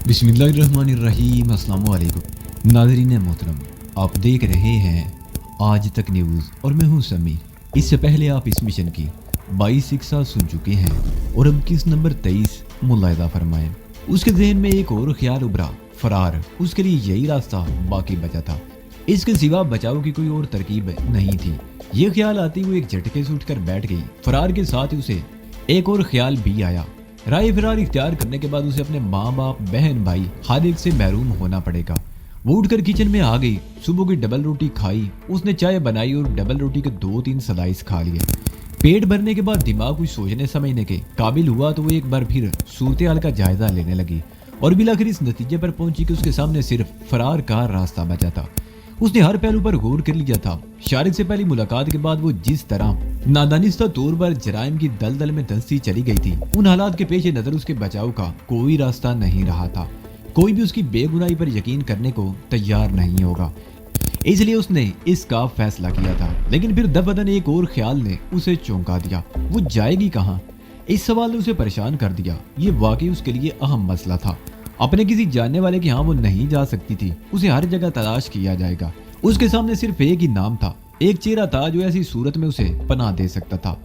बिस्मिल्लाहिर्रहमानिर्रहीम। अस्सलाम वालेकुम नाज़रीन मोहतरम, आप देख रहे हैं आज तक न्यूज़ और मैं हूं समी। इससे पहले आप इस मिशन की 22 शिक्षा सुन चुके हैं और अब किस नंबर 23 मुलाहिजा फरमाएं। उसके जहन में एक और ख्याल उभरा, फरार। उसके लिए यही रास्ता बाकी बचा था, इसके सिवा बचाव की कोई और तरकीब नहीं थी। ये ख्याल आते हुए एक झटके से उठकर बैठ गई। फरार के साथ ही उसे एक और ख्याल भी आया। राय फिरार इख्तियार करने के बाद उसे अपने माँ बाप, बहन, भाई हर एक से महरूम होना पड़ेगा। वो उठकर किचन में आ गई। सुबह की डबल रोटी खाई, उसने चाय बनाई और डबल रोटी के 2-3 स्लाइस खा लिए। पेट भरने के बाद दिमाग कुछ सोचने समझने के काबिल हुआ तो वो एक बार फिर सूरत हाल का जायजा लेने लगी और बिलाखिर इस नतीजे पर पहुंची कि उसके सामने सिर्फ फरार का रास्ता बचा था। उसने हर पहलू पर गौर कर लिया था। शारिक से पहली मुलाकात के बाद वो जिस तरह नादानिस्ता तौर पर जराइम की दलदल में धंसती चली गई थी, उन हालात के पेश नजर उसके बचाव का कोई रास्ता नहीं रहा था। कोई भी उसकी बेगुनाही पर यकीन करने को तैयार नहीं होगा, इसलिए उसने इसका फैसला किया था। लेकिन फिर दफदन एक और ख्याल ने उसे चौंका दिया। वो जाएगी कहाँ? इस सवाल ने उसे परेशान कर दिया। ये वाकई उसके लिए अहम मसला था। अपने किसी जानने वाले के यहाँ वो नहीं जा सकती थी। उसे हर जगह तलाश किया जाएगा। उसके सामने सिर्फ एक ही नाम था, एक चेहरा था जो ऐसी सूरत में उसे पनाह दे सकता था।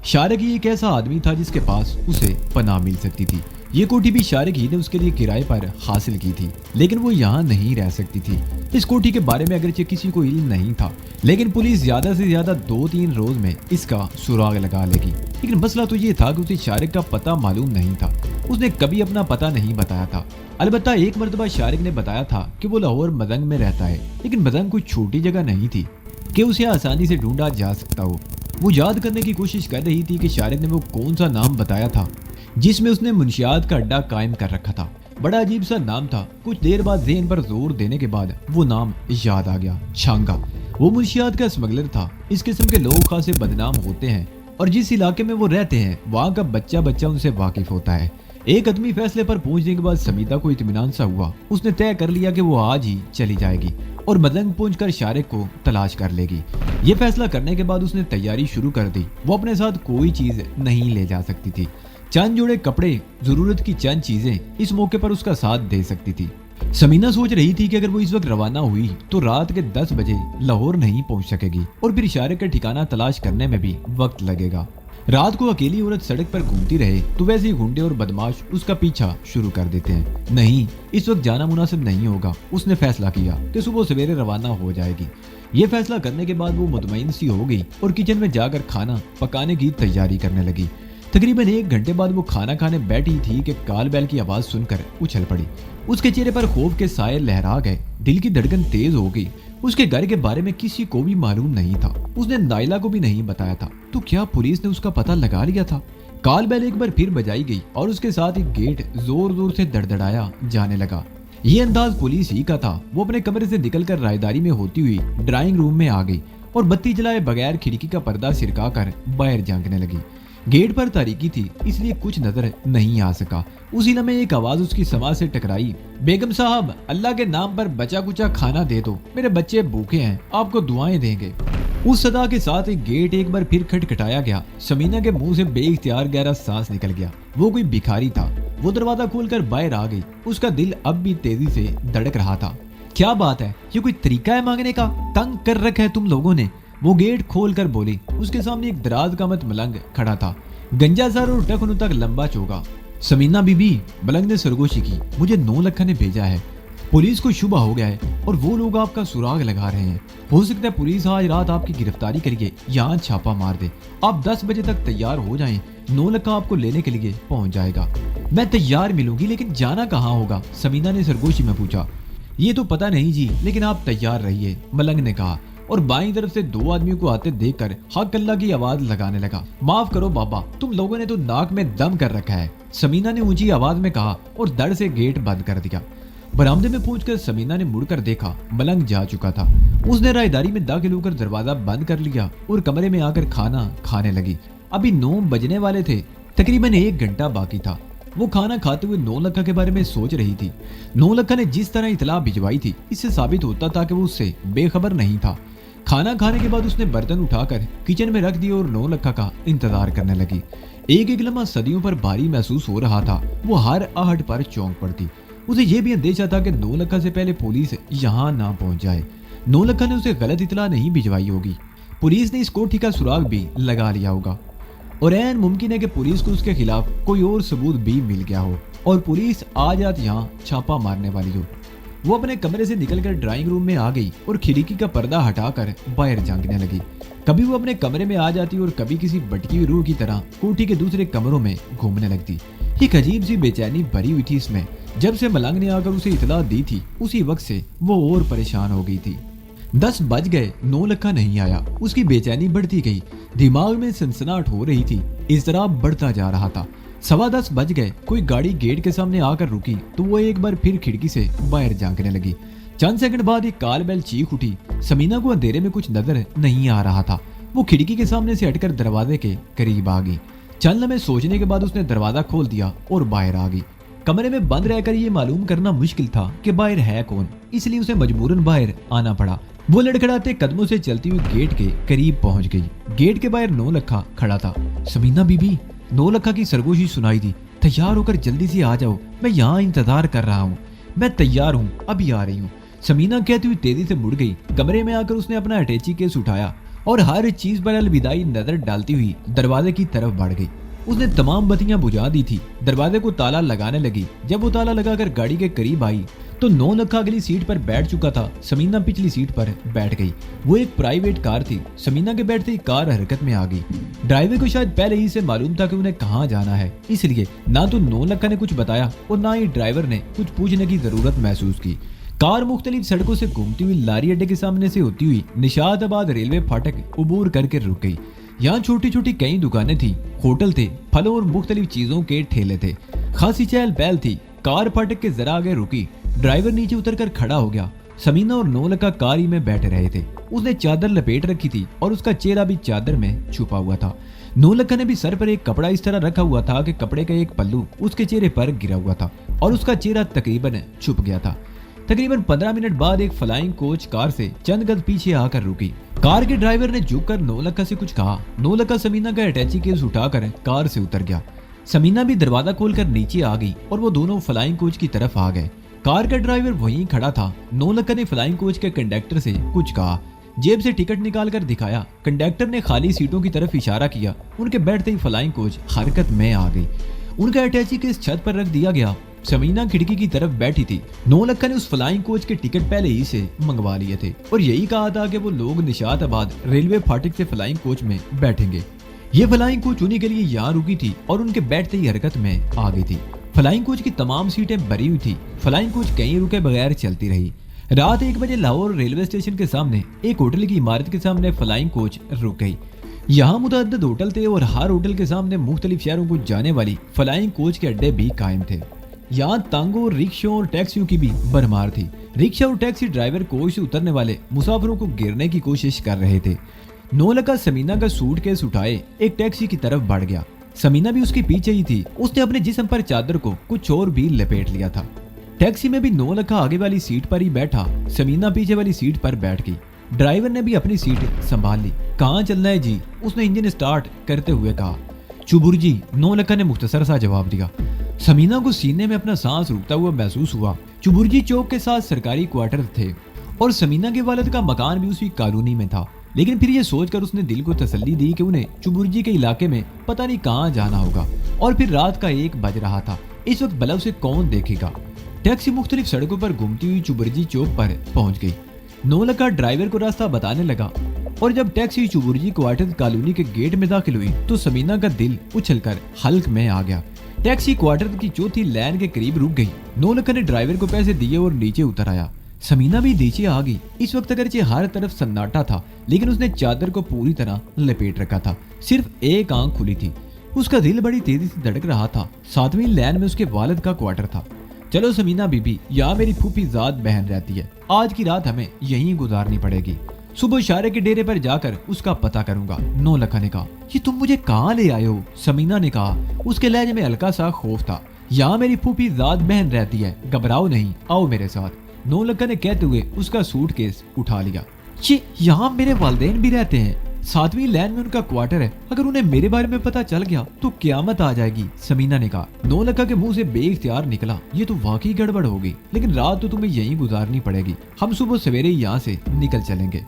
शारिक ही एक ऐसा आदमी था जिसके पास उसे पनाह मिल सकती थी। ये कोठी भी शारिक ही ने उसके लिए किराए पर हासिल की थी, लेकिन वो यहाँ नहीं रह सकती थी। इस कोठी के बारे में अगरचे किसी को इल्म नहीं था, लेकिन पुलिस ज्यादा से ज्यादा 2-3 रोज में इसका सुराग लगा लेगी। लेकिन मसला तो ये था कि उसे शारिक का पता मालूम नहीं था। उसने कभी अपना पता नहीं बताया था। अलबत्ता एक मर्तबा शारिक ने बताया था कि वो लाहौर मदंग में रहता है, लेकिन मदंग कोई छोटी जगह नहीं थी कि उसे आसानी से ढूंढा जा सकता हो। वो याद करने की कोशिश कर रही थी कि शारिक ने वो कौन सा नाम बताया था जिसमें उसने मुंशियात का अड्डा कायम कर रखा था। बड़ा अजीब सा नाम था। कुछ देर बाद ज़हन पर जोर देने के बाद वो नाम याद आ गया, छांगा। वो मुंशियात का स्मगलर था। इस किस्म के लोग खासे बदनाम होते हैं और जिस इलाके में वो रहते हैं वहाँ का बच्चा बच्चा उनसे वाकिफ होता है। एक आदमी फैसले पर पहुंचने के बाद समीता को इत्मीनान सा हुआ। उसने तय कर लिया कि वो आज ही चली जाएगी और मदंग पहुंचकर शारिक को तलाश कर लेगी। ये फैसला करने के बाद उसने तैयारी शुरू कर दी। वो अपने साथ कोई चीज नहीं ले जा सकती थी। चंद जोड़े कपड़े, जरूरत की चंद चीजें इस मौके पर उसका साथ दे सकती थी। समीना सोच रही थी कि अगर वो इस वक्त रवाना हुई तो रात के 10 बजे लाहौर नहीं पहुंच सकेगी और फिर शारिक का ठिकाना तलाश करने में भी वक्त लगेगा। रात को अकेली औरत सड़क पर घूमती रहे तो वैसे ही गुंडे और बदमाश उसका पीछा शुरू कर देते हैं। नहीं, इस वक्त जाना मुनासिब नहीं होगा। उसने फैसला किया कि सुबह सवेरे रवाना हो जाएगी। ये फैसला करने के बाद वो मुतमईन सी हो गई और किचन में जाकर खाना पकाने की तैयारी करने लगी। तकरीबन 1 घंटे बाद वो खाना खाने बैठी थी कि काल बैल की आवाज सुनकर उछल पड़ी। उसके चेहरे पर खौफ के साए लहरा गए। दिल की धड़कन तेज हो गई। उसके घर के बारे में किसी को भी मालूम नहीं था। उसने नाइला को भी नहीं बताया था। तो क्या पुलिस ने उसका पता लगा लिया था? काल बैल एक बार फिर बजाई गई और उसके साथ एक गेट जोर जोर से धड़धड़ाया जाने लगा। ये अंदाज पुलिस ही का था। वो अपने कमरे से निकलकर रायदारी में होती हुई ड्राइंग रूम में आ गई और बत्ती जलाए बगैर खिड़की का पर्दा सिरका कर बाहर झांकने लगी। गेट पर तारीकी थी, इसलिए कुछ नजर नहीं आ सका। उसी लम्हे एक आवाज उसकी समाज से टकराई, बेगम साहब, अल्लाह के नाम पर बचा कुचा खाना दे दो, मेरे बच्चे भूखे हैं, आपको दुआएं देंगे। उस सदा के साथ एक गेट एक बार फिर खटखटाया गया। समीना के मुंह से बेइख्तियार गहरा सांस निकल गया। वो कोई भिखारी था। वो दरवाजा खोलकर बाहर आ गई। उसका दिल अब भी तेजी से धड़क रहा था। क्या बात है, ये कोई तरीका है मांगने का? तंग कर रखा है तुम लोगों ने। वो गेट खोलकर बोली। उसके सामने एक दराज का मत मलंग खड़ा था, गंजा सर और टखनों तक लंबा चौगा। समीना बीबी, मलंग ने सरगोशी की, मुझे 9 लखा ने भेजा है। पुलिस को शुबा हो गया है और वो लोग आपका सुराग लगा रहे हैं। हो सकता है पुलिस आज रात आपकी गिरफ्तारी करके यहाँ छापा मार दे। आप 10 बजे तक तैयार हो जाएं। 9 लखा आपको लेने के लिए पहुंच जाएगा। मैं तैयार मिलूंगी, लेकिन जाना कहाँ होगा? समीना ने सरगोशी में पूछा। ये तो पता नहीं जी, लेकिन आप तैयार रहिए, मलंग ने कहा और बाईं तरफ से 2 आदमियों को आते देखकर हक अल्लाह की आवाज लगाने लगा। माफ करो बाबा, तुम लोगों ने तो नाक में दम कर रखा है, समीना ने ऊंची आवाज में कहा और धड़ से गेट बंद कर दिया। बरामदे में पहुंचकर समीना ने मुड़कर देखा, मलंग जा चुका था। उसने रायदारी में दाखिल होकर दरवाजा बंद कर लिया और कमरे में आकर खाना खाने लगी। अभी 9 बजने वाले थे। तकरीबन 1 घंटा बाकी था। वो खाना खाते हुए 9 लखा के बारे में सोच रही थी। 9 लखा ने जिस तरह इतला भिजवाई थी, इससे साबित होता था कि वो उससे बेखबर नहीं था। खाना खाने के बाद उसने बर्तन उठाकर किचन में रख दिए और 9 लखा का इंतजार करने लगी। एक एक लम्हा सदियों पर भारी महसूस हो रहा था। वो हर आहट पर चौंक पड़ती। उसे ये भी अंदेशा था कि नौलखा से पहले पुलिस यहाँ ना पहुंच जाए। नौलखा ने उसे गलत इतला नहीं भिजवाई होगी। पुलिस ने इस कोठी का सुराग भी लगा लिया होगा और ऐन मुमकिन है कि पुलिस को उसके खिलाफ कोई और सबूत भी मिल गया हो और पुलिस आज रात यहाँ छापा मारने वाली हो। वो अपने कमरे से निकलकर ड्राइंग रूम में आ गई और खिड़की का पर्दा हटाकर बाहर झांकने लगी। कभी वो अपने कमरे में आ जाती और कभी किसी भटकी हुई रूह की तरह कोठी के दूसरे कमरों में घूमने लगती। एक अजीब सी बेचैनी भरी हुई थी इसमें। जब से मलंग ने आकर उसे इतला दी थी उसी वक्त से वो और परेशान हो गई थी। 10 बज गए, नौलखा नहीं आया। उसकी बेचैनी बढ़ती गई, दिमाग में सनसनाहट हो रही थी, इज़्तिराब बढ़ता जा रहा था। 10:15 बज गए, कोई गाड़ी गेट के सामने आकर रुकी तो वो एक बार फिर खिड़की से बाहर झांकने लगी। चंद सेकंड बाद एक काल बैल चीख उठी। समीना को अंधेरे में कुछ नजर नहीं आ रहा था। वो खिड़की के सामने से हटकर दरवाजे के करीब आ गई। चंद लम्हे सोचने के बाद उसने दरवाजा खोल दिया और बाहर आ गई। कमरे में बंद रहकर ये मालूम करना मुश्किल था कि बाहर है कौन, इसलिए उसे मजबूरन बाहर आना पड़ा। वो लड़खड़ाते कदमों से चलती हुई गेट के करीब पहुंच गई। गेट के बाहर नौलखा खड़ा था। समीना बीबी, नौलखा की सरगोशी सुनाई दी। तैयार होकर जल्दी से आ जाओ, मैं यहाँ इंतजार कर रहा हूँ। मैं तैयार हूँ, अभी आ रही हूँ, समीना कहती हुई तेजी से मुड़ गई। कमरे में आकर उसने अपना अटैची केस उठाया और हर चीज पर अलविदाई नजर डालती हुई दरवाजे की तरफ बढ़ गई। उसने तमाम बत्तियां बुझा दी थी। दरवाजे को ताला लगाने लगी। जब वो ताला लगाकर गाड़ी के करीब आई तो नौलखा अगली सीट पर बैठ चुका था। समीना पिछली सीट पर बैठ गई। वो एक प्राइवेट कार थी। समीना के बैठते ही कार हरकत में आ गई। ड्राइवर को शायद पहले ही से मालूम था कि उन्हें कहाँ जाना है, इसलिए ना तो नौलखा ने कुछ बताया और ना ही ड्राइवर ने कुछ पूछने की जरूरत महसूस की। कार मुख्तलिफ सड़कों से घूमती हुई लारी अड्डे के सामने से होती हुई निशाताबाद रेलवे फाटक उबूर करके रुक गई। यहाँ छोटी छोटी कई दुकानें थी, होटल थे, फलों और मुख्तलिफ चीजों के ठेले थे। खासी चहल पहल थी। कार फाटक के जरा आगे रुकी। ड्राइवर नीचे उतरकर खड़ा हो गया। समीना और नौलखा कार ही में बैठे रहे थे। उसने चादर लपेट रखी थी और उसका चेहरा भी चादर में छुपा हुआ था। नौलखा ने भी सर पर एक कपड़ा इस तरह रखा हुआ था कि कपड़े का एक पल्लू उसके चेहरे पर गिरा हुआ था और उसका चेहरा तकरीबन छुप गया था। तकरीबन 15 मिनट बाद एक फ्लाइंग कोच कार से चंद गज पीछे आकर रुकी। कार के ड्राइवर ने झुककर नौलखा से कुछ कहा। नौलखा समीना का अटैची केस उठाकर कार से उतर गया। समीना भी दरवाजा खोलकर नीचे आ गई और वो दोनों फ्लाइंग कोच की तरफ आ गए। कार का ड्राइवर वहीं खड़ा था। नौलखा ने फ्लाइंग कोच के कंडक्टर से कुछ कहा। जेब से टिकट निकालकर दिखाया। कंडक्टर ने खाली सीटों की तरफ इशारा किया। उनके बैठते ही फ्लाइंग कोच हरकत में आ गई। उनका अटैची केस छत पर रख दिया गया। समीना खिड़की की तरफ बैठी थी। नौलखा ने उस फ्लाइंग कोच के टिकट पहले ही से मंगवा लिए थे और यही कहा था कि वो लोग निशाताबाद रेलवे फाटक से फ्लाइंग कोच में बैठेंगे। ये फ्लाइंग कोच उन्हीं के लिए यहाँ रुकी थी और उनके बैठते ही हरकत में आ गई थी। फ्लाइंग कोच की तमाम सीटें भरी हुई थी। फ्लाइंग कोच कहीं रुके बगैर चलती रही। रात 1 बजे लाहौर रेलवे स्टेशन के सामने एक होटल की इमारत के सामने फ्लाइंग कोच रुक गई। यहाँ मुतअद्दिद होटल थे और हर होटल के सामने मुख्तलिफ शहरों को जाने वाली फ्लाइंग कोच के अड्डे भी कायम थे। यहाँ तांगों, रिक्शों और टैक्सियों की भी भरमार थी। रिक्शा और टैक्सी ड्राइवर कोच से उतरने वाले मुसाफिरों को गिरने की कोशिश कर रहे थे। नौलखा समीना का सूटकेस उठाए एक टैक्सी की तरफ बढ़ गया। समीना भी उसके पीछे ही थी। उसने अपने जिस्म पर चादर को कुछ और भी लपेट लिया था। टैक्सी में भी नौलखा आगे वाली सीट पर ही बैठा। समीना पीछे वाली सीट पर बैठ गई। ड्राइवर ने भी अपनी सीट संभाल ली। कहाँ चलना है जी? उसने इंजन स्टार्ट करते हुए कहा। चुबुर्जी, नौलखा ने मुख्तसर सा जवाब दिया। समीना को सीने में अपना सांस रुकता हुआ महसूस हुआ। चुबुर्जी चौक के साथ सरकारी क्वार्टर थे और समीना के वालिद का मकान भी उसी कॉलोनी में था। लेकिन फिर ये सोचकर उसने दिल को तसल्ली दी कि उन्हें चुबुर्जी के इलाके में पता नहीं कहाँ जाना होगा और फिर रात का 1 बज रहा था। इस वक्त बल्ब से कौन देखेगा। टैक्सी मुख्तलिफ सड़कों पर घूमती हुई चुबुर्जी चौक पर पहुंच गई। नौलखा ड्राइवर को रास्ता बताने लगा और जब टैक्सी चुबुर्जी क्वार्टर कॉलोनी के गेट में दाखिल हुई तो समीना का दिल उछलकर हल्क में आ गया। टैक्सी क्वार्टर की चौथी लाइन के करीब रुक गई। नौलखा ने ड्राइवर को पैसे दिए और नीचे उतर आया। समीना भी नीचे आ गई। इस वक्त अगरचे हर तरफ सन्नाटा था लेकिन उसने चादर को पूरी तरह लपेट रखा था। सिर्फ एक आंख खुली थी। उसका दिल बड़ी तेजी से धड़क रहा था। 7वीं लाइन में उसके वालिद का क्वार्टर था। चलो समीना बीबी, यहाँ मेरी फूफी जात बहन रहती है। आज की रात हमें यहीं गुजारनी पड़ेगी। सुबह इशारे के डेरे पर जाकर उसका पता करूंगा। नौलखा ने कहा। ये तुम मुझे कहाँ ले आए हो? समीना ने कहा। उसके लहजे में हल्का सा खौफ था। यहाँ मेरी फूफी जात बहन रहती है, घबराओ नहीं, आओ मेरे साथ। नौलखा ने कहते हुए उसका सूटकेस उठा लिया। ये यहाँ मेरे वालिदैन भी रहते हैं? 7वीं लैन में उनका क्वार्टर है, अगर उन्हें मेरे बारे में पता चल गया तो क्यामत आ जाएगी, समीना ने कहा। नौलखा के मुंह से बेइख्तियार निकला, ये तो वाकई गड़बड़ होगी, लेकिन रात तो तुम्हें यहीं गुजारनी पड़ेगी, हम सुबह सवेरे यहाँ से निकल चलेंगे।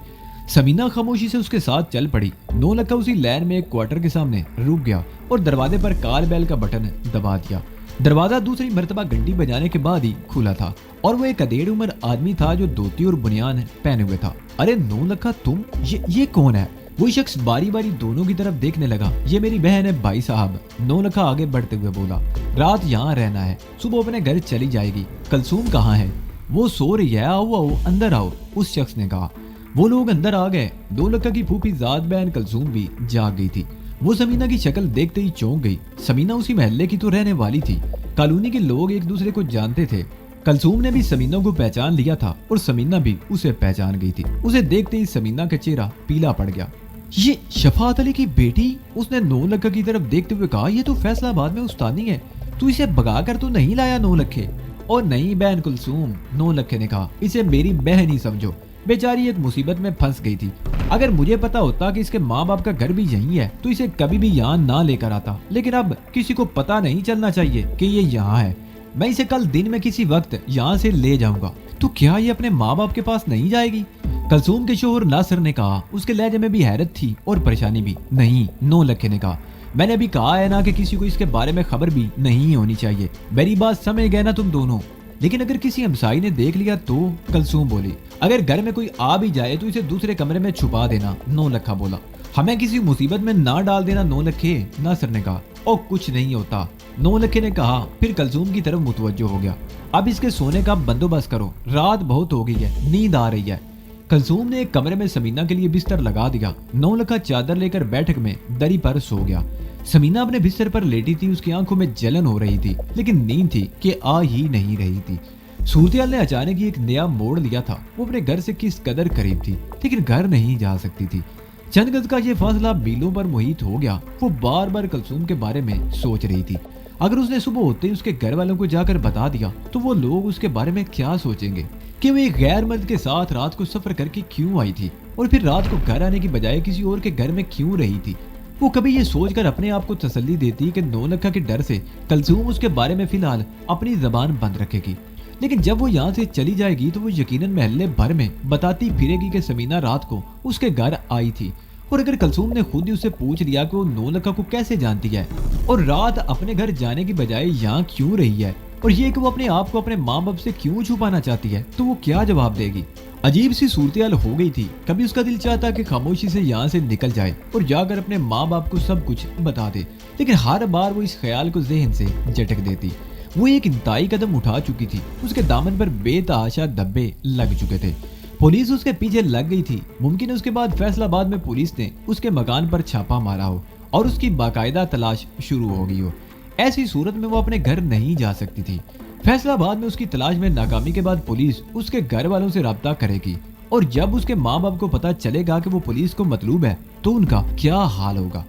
समीना खामोशी से उसके साथ चल पड़ी। नौलखा उसी लैन में एक क्वार्टर के सामने रुक गया और दरवाजे पर कार बैल का बटन दबा दिया। दरवाजा दूसरी मर्तबा घंटी बजाने के बाद ही खुला था और वो एक अधेड़ उम्र आदमी था जो धोती और बुनियान पहने हुए था। अरे नौलखा तुम, ये कौन है? वो शख्स बारी बारी दोनों की तरफ देखने लगा। ये मेरी बहन है भाई साहब, नौलखा आगे बढ़ते हुए बोला। रात यहाँ रहना है, सुबह अपने घर चली जाएगी। कलसूम कहाँ है? वो सो रही है, आओ आओ अंदर आओ, उस शख्स ने कहा। वो लोग अंदर आ गए। नौलखा की फूफी जात बहन कलसूम भी जाग गई थी। वो समीना की शक्ल देखते ही चौंक गई। समीना उसी महल्ले की तो रहने वाली थी, कॉलोनी के लोग एक दूसरे को जानते थे। कलसूम ने भी समीना को पहचान लिया था और समीना भी उसे पहचान गई थी। उसे देखते ही समीना का चेहरा पीला पड़ गया। ये शफात अली की बेटी, उसने नौलखा की तरफ देखते हुए कहा। ये तो फैसलाबाद में उस्तानी है, तू इसे भगा कर तो नहीं लाया नौलखे? और नहीं बहन कुलसूम, नौलखे ने कहा, इसे मेरी बहन ही समझो, बेचारी एक मुसीबत में फंस गई थी। अगर मुझे पता होता कि इसके माँ बाप का घर भी यहीं है तो इसे कभी भी यहाँ ना लेकर आता, लेकिन अब किसी को पता नहीं चलना चाहिए कि ये यहाँ है। मैं इसे कल दिन में किसी वक्त यहाँ से ले जाऊंगा। तो क्या ये अपने माँ बाप के पास नहीं जाएगी? कलसूम के शोहर नासिर ने कहा। उसके लहजे में भी हैरत थी और परेशानी भी। नहीं, नौलखे ने कहा, मैंने अभी कहा है ना कि किसी को इसके बारे में खबर भी नहीं होनी चाहिए। मेरी बात समझ गए ना तुम दोनों? लेकिन अगर किसी हमसाई ने देख लिया तो? कलसूम बोली। अगर घर में कोई आ भी जाए तो इसे दूसरे कमरे में छुपा देना, नौलखा बोला। हमें किसी मुसीबत में ना डाल देना नौलखे, नासिर ने कहा। और कुछ नहीं होता, नौलखे ने कहा। फिर कलसूम की तरफ मुतवज्जो हो गया। अब इसके सोने का बंदोबस्त करो, रात बहुत हो गई है, नींद आ रही है। कलसूम ने एक कमरे में समीना के लिए बिस्तर लगा दिया। नौलखा चादर लेकर बैठक में दरी पर सो गया। समीना अपने बिस्तर पर लेटी थी। उसकी आंखों में जलन हो रही थी, लेकिन नींद थी कि आ ही नहीं रही थी। सूरतियाल ने अचानक ही एक नया मोड़ लिया था। वो अपने घर से किस कदर करीब थी, लेकिन घर नहीं जा सकती थी। चंद गज का ये फासला मीलों पर मुहित हो गया। वो बार बार कलसूम के बारे में सोच रही थी। अगर उसने सुबह होते ही उसके घर वालों को जाकर बता दिया तो वो लोग उसके बारे में क्या सोचेंगे कि वो एक गैर मर्द के साथ रात को सफर करके क्यों आई थी और फिर रात को घर आने की बजाय किसी और के घर में क्यों रही थी। वो कभी ये सोचकर अपने आप को तसल्ली देती कि नौलखा के डर से कलसूम उसके बारे में फिलहाल अपनी जबान बंद रखेगी, लेकिन जब वो यहाँ से चली जाएगी तो वो यकीनन महल्ले भर में बताती फिरेगी कि समीना रात को उसके घर आई थी। और अगर कलसूम ने खुद ही उससे पूछ लिया कि वो नौलखा को कैसे जानती है और रात अपने घर जाने की बजाय यहाँ क्यों रही है, और ये कि वो अपने आप को अपने माँ बाप से क्यों छुपाना चाहती है, तो वो क्या जवाब देगी? अजीब सी सूरत हो गई थी। कभी उसका दिल चाहता कि खामोशी से यहाँ से निकल जाए और जाकर अपने माँ बाप को सब कुछ बता दे, लेकिन हर बार वो इस ख्याल को जहन से झटक देती। वो एक इंतहाई कदम उठा चुकी थी। उसके दामन पर बेतहाशा धब्बे लग चुके थे। पुलिस उसके पीछे लग गई थी। मुमकिन है उसके बाद फैसलाबाद में पुलिस ने उसके मकान पर छापा मारा हो और उसकी बाकायदा तलाश शुरू हो गई हो। ऐसी सूरत में वो अपने घर नहीं जा सकती थी। फैसलाबाद में उसकी तलाश में नाकामी के बाद पुलिस उसके घर वालों से राब्ता करेगी और जब उसके माँ बाप को पता चलेगा कि वो पुलिस को मतलूब है तो उनका क्या हाल होगा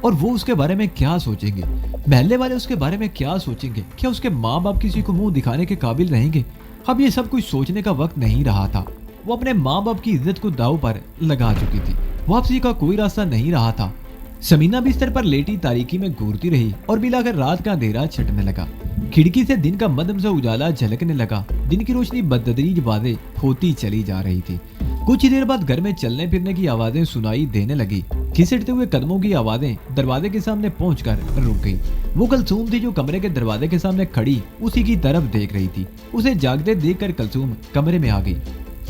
और वो उसके बारे में क्या सोचेंगे। महल्ले वाले उसके बारे में क्या सोचेंगे? क्या उसके माँ बाप किसी को मुंह दिखाने के काबिल रहेंगे? अब ये सब कुछ सोचने का वक्त नहीं रहा था। वो अपने माँ बाप की इज्जत को दाव पर लगा चुकी थी। वापसी का कोई रास्ता नहीं रहा था। समीना बिस्तर पर लेटी तारीकी में घूरती रही और मिलाकर रात का अंधेरा छटने लगा। खिड़की से दिन का मध्यम सा उजाला झलकने लगा। दिन की रोशनी बदतदरीज वादे होती चली जा रही थी। कुछ ही देर बाद घर में चलने फिरने की आवाजें सुनाई देने लगी। घिसटते हुए कदमों की आवाजें दरवाजे के सामने पहुंचकर रुक गई। वो कलसूम थी जो कमरे के दरवाजे के सामने खड़ी उसी की तरफ देख रही थी। उसे जागते देखकर कलसूम कमरे में आ गई।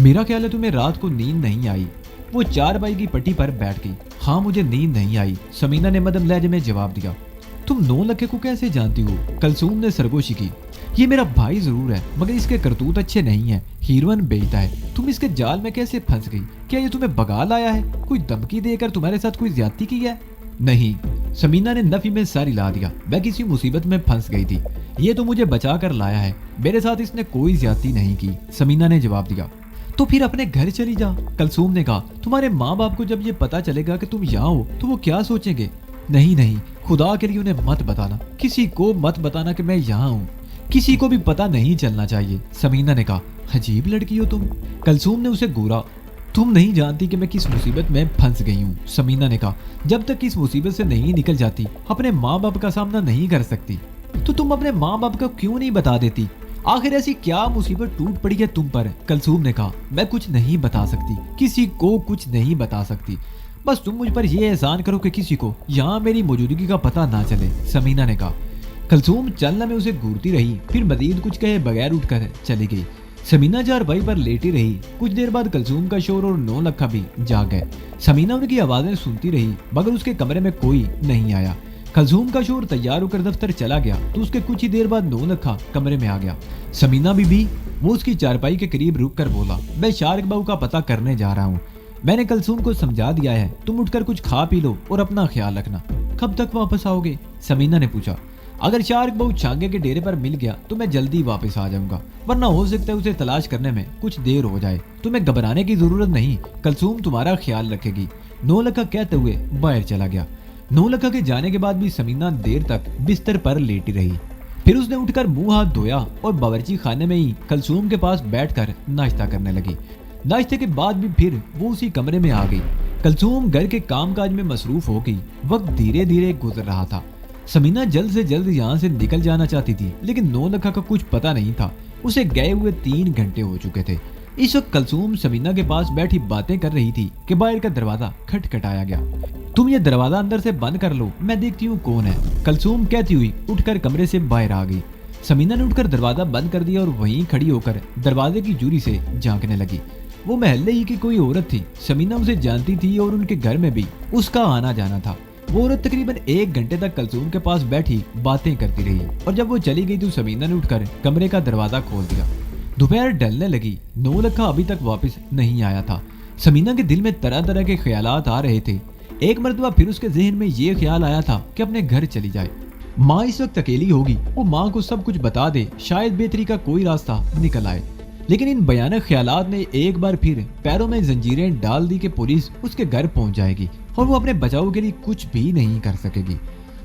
मेरा ख्याल है तुम्हें रात को नींद नहीं आई। वो चारपाई की पट्टी पर बैठ गई। हाँ, मुझे नींद नहीं आई, समीना ने मदम लहजे में जवाब दिया। तुम नौलखे को कैसे जानती हो? कलसूम ने सरगोशी की। ये मेरा भाई जरूर है, मगर इसके करतूत अच्छे नहीं है। हीरोइन बेचता है। तुम इसके जाल में कैसे फंस गई? क्या ये तुम्हें भगा लाया है? कोई धमकी देकर तुम्हारे साथ कोई ज्यादती की है? नहीं, समीना ने नफी में सर हिला दिया। मैं किसी मुसीबत में फंस गई थी। ये तो मुझे बचा कर लाया है। मेरे साथ इसने कोई ज्यादती नहीं की, समीना ने जवाब दिया। तो फिर अपने घर चली जा, कलसूम ने कहा। तुम्हारे माँ बाप को जब ये पता चलेगा कि तुम यहाँ हो तो वो क्या सोचेंगे? नहीं नहीं, खुदा के लिए उन्हें मत बताना, किसी को मत बताना कि मैं यहाँ हूँ। किसी को भी पता नहीं चलना चाहिए, समीना ने कहा। अजीब लड़की हो तुम, कलसूम ने उसे घूरा। تم نہیں جانتی کہ میں کس مصیبت میں پھنس گئی ہوں، سمینا نے کہا۔ جب تک اس مصیبت سے نہیں نکل جاتی اپنے ماں باپ کا سامنا نہیں کر سکتی تو تم اپنے ماں باپ کو کیوں نہیں بتا دیتی؟ آخر ایسی کیا مصیبت ٹوٹ پڑی ہے تم پر؟ کلثوم نے کہا۔ میں کچھ نہیں بتا سکتی، کسی کو کچھ نہیں بتا سکتی، بس تم مجھ پر یہ احسان کرو کہ کسی کو یہاں میری موجودگی کا پتہ نہ چلے، سمینا نے کہا۔ کلثوم چلنا میں اسے گھورتی رہی، پھر مزید کچھ کہے بغیر اٹھ کر چلی گئی۔ سمینا چارپائی پر لیٹی رہی۔ کچھ دیر بعد کلثوم کا شور اور 9 لکھا بھی جاگ گئے۔ سمینا ان کی آوازیں سنتی رہی مگر اس کے کمرے میں کوئی نہیں آیا۔ کلثوم کا شور تیار ہو کر دفتر چلا گیا تو اس کے کچھ ہی دیر بعد 9 لکھا کمرے میں آ گیا۔ سمینا بی بی، وہ اس کی چارپائی کے قریب رک کر بولا، میں شارک بہو کا پتہ کرنے جا رہا ہوں۔ میں نے کلثوم کو سمجھا دیا ہے، تم اٹھ کر کچھ کھا پی لو اور اپنا خیال رکھنا۔ کب تک واپس آؤ گے؟ سمینا نے پوچھا۔ اگر شارک بہو چھانگے کے ڈیرے پر مل گیا تو میں جلدی واپس آ جاؤں گا، ورنہ ہو سکتا ہے اسے تلاش کرنے میں کچھ دیر ہو جائے۔ تمہیں گھبرانے کی ضرورت نہیں، کلثوم تمہارا خیال رکھے گی، 9 لکھا کہتے ہوئے باہر چلا گیا۔ 9 لکھا کے جانے کے بعد بھی سمینا دیر تک بستر پر لیٹی رہی۔ پھر اس نے اٹھ کر منہ ہاتھ دھویا اور باورچی خانے میں ہی کلثوم کے پاس بیٹھ کر ناشتہ کرنے لگی۔ ناشتے کے بعد بھی پھر وہ اسی کمرے میں آ گئی۔ کلثوم گھر کے کام کاج میں مصروف ہو گئی۔ وقت دھیرے دھیرے گزر رہا تھا۔ سمینا جلد سے جلد یہاں سے نکل جانا چاہتی تھی لیکن 9 لکھا کا کچھ پتہ نہیں تھا۔ اسے گئے ہوئے 3 گھنٹے ہو چکے تھے۔ اس وقت کلثوم سمینا کے پاس بیٹھی باتیں کر رہی تھی کہ باہر کا دروازہ کھٹکھٹایا گیا۔ تم یہ دروازہ اندر سے بند کر لو، میں دیکھتی ہوں کون ہے، کلثوم کہتی ہوئی اٹھ کر کمرے سے باہر آ گئی۔ سمینا نے اٹھ کر دروازہ بند کر دیا اور وہیں کھڑی ہو کر دروازے کی جوری سے جھانکنے لگی۔ وہ محلے ہی کی کوئی عورت تھی۔ سمینا اسے جانتی تھی اور ان کے گھر میں بھی اس کا آنا جانا تھا۔ وہ عورت تقریباً 1 گھنٹے تک کلثوم کے پاس بیٹھی باتیں کرتی رہی اور جب وہ چلی گئی تو سمینا نے اٹھ کر کمرے کا دروازہ کھول دیا۔ دوپہر ڈھلنے لگی۔ 9 لکھا ابھی تک واپس نہیں آیا تھا۔ سمینا کے دل میں طرح طرح کے خیالات آ رہے تھے۔ ایک مرتبہ پھر اس کے ذہن میں یہ خیال آیا تھا کہ اپنے گھر چلی جائے۔ ماں اس وقت اکیلی ہوگی، وہ ماں کو سب کچھ بتا دے، شاید بہتری کا کوئی راستہ نکل آئے۔ لیکن ان بھیانک خیالات نے ایک بار پھر پیروں میں زنجیریں ڈال دی کہ پولیس اس کے گھر پہنچ جائے گی اور وہ اپنے بچاؤ کے لیے کچھ بھی نہیں کر سکے گی۔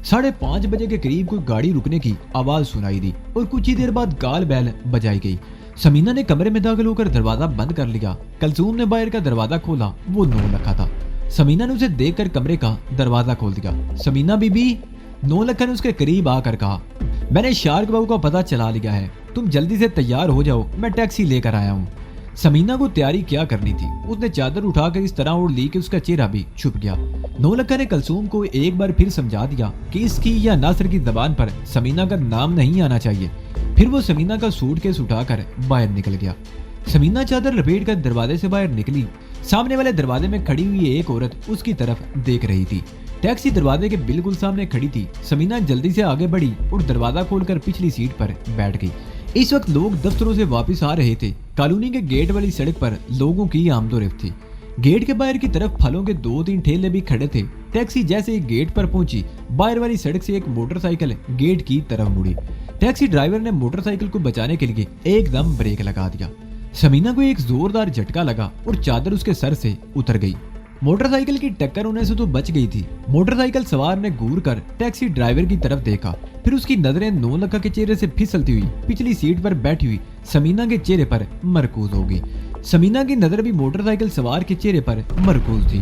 5:30 بجے کے قریب کوئی گاڑی رکنے کی آواز سنائی دی اور کچھ ہی دیر بعد کال بیل بجائی گئی۔ سمینا نے کمرے میں داخل ہو کر دروازہ بند کر لیا۔ کلثوم نے باہر کا دروازہ کھولا، وہ 9 لکھا تھا۔ سمینا نے اسے دیکھ کر کمرے کا دروازہ کھول دیا۔ سمینا بی بی، 9 لکھا نے اس کے قریب آ کر کہا، میں نے شارک بہو کا پتہ چلا لیا ہے، تم جلدی سے تیار ہو جاؤ، میں ٹیکسی لے کر آیا ہوں۔ سمینا کو تیاری کیا کرنی تھی، اس نے چادر اٹھا کر اس طرح اوڑھ لی کہ اس کا چہرہ بھی چھپ گیا۔ 9 لکھا نے کلثوم کو ایک بار پھر سمجھا دیا کہ اس کی یا ناصر کی زبان پر سمینا کا نام نہیں آنا چاہیے۔ پھر وہ سمینا کا سوٹ کیس اٹھا کر باہر نکل گیا۔ سمینا چادر لپیٹ کر دروازے سے باہر نکلی۔ سامنے والے دروازے میں کھڑی ہوئی ایک عورت اس کی طرف دیکھ رہی تھی۔ ٹیکسی دروازے کے بالکل سامنے کھڑی تھی۔ سمینا جلدی سے آگے بڑھی اور دروازہ کھول کر پچھلی سیٹ پر بیٹھ گئی۔ اس وقت لوگ دفتروں سے واپس آ رہے تھے۔ کالونی کے گیٹ والی سڑک پر لوگوں کی آمد و رفت تھی۔ گیٹ کے باہر کی طرف پھلوں کے 2-3 ٹھیلے بھی کھڑے تھے۔ ٹیکسی جیسے ہی گیٹ پر پہنچی، باہر والی سڑک سے ایک موٹر سائیکل گیٹ کی طرف مڑی۔ ٹیکسی ڈرائیور نے موٹر سائیکل کو بچانے کے لیے ایک دم بریک لگا دیا۔ سمینا کو ایک زوردار جھٹکا لگا اور چادر اس کے سر سے اتر گئی۔ موٹر سائیکل کی ٹکر ہونے سے تو بچ گئی تھی۔ موٹر سائیکل سوار نے گور کر ٹیکسی ڈرائیور کی طرف دیکھا، پھر اس کی نظریں 9 لکھا کے چہرے سے پھسلتی ہوئی پچھلی سیٹ پر بیٹھی ہوئی سمینا کے چہرے پر مرکوز ہو گئی۔ سمینا کی نظر بھی موٹر سائیکل سوار کے چہرے پر مرکوز تھی۔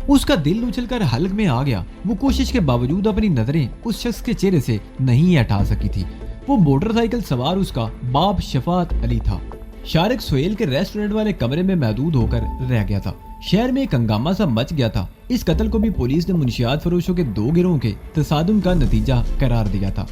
اس کا دل اچھل کر حلق میں آ گیا۔ وہ کوشش کے باوجود اپنی نظریں اس شخص کے چہرے سے نہیں ہٹا سکی تھی۔ وہ موٹر سائیکل سوار اس کا باپ شفاعت علی تھا۔ شارق سہیل کے ریسٹورنٹ والے کمرے میں محدود ہو کر رہ گیا تھا۔ شہر میں ایک ہنگامہ سا مچ گیا تھا۔ اس قتل کو بھی پولیس نے منشیات فروشوں کے 2 گروہوں کے تصادم کا نتیجہ قرار دیا تھا۔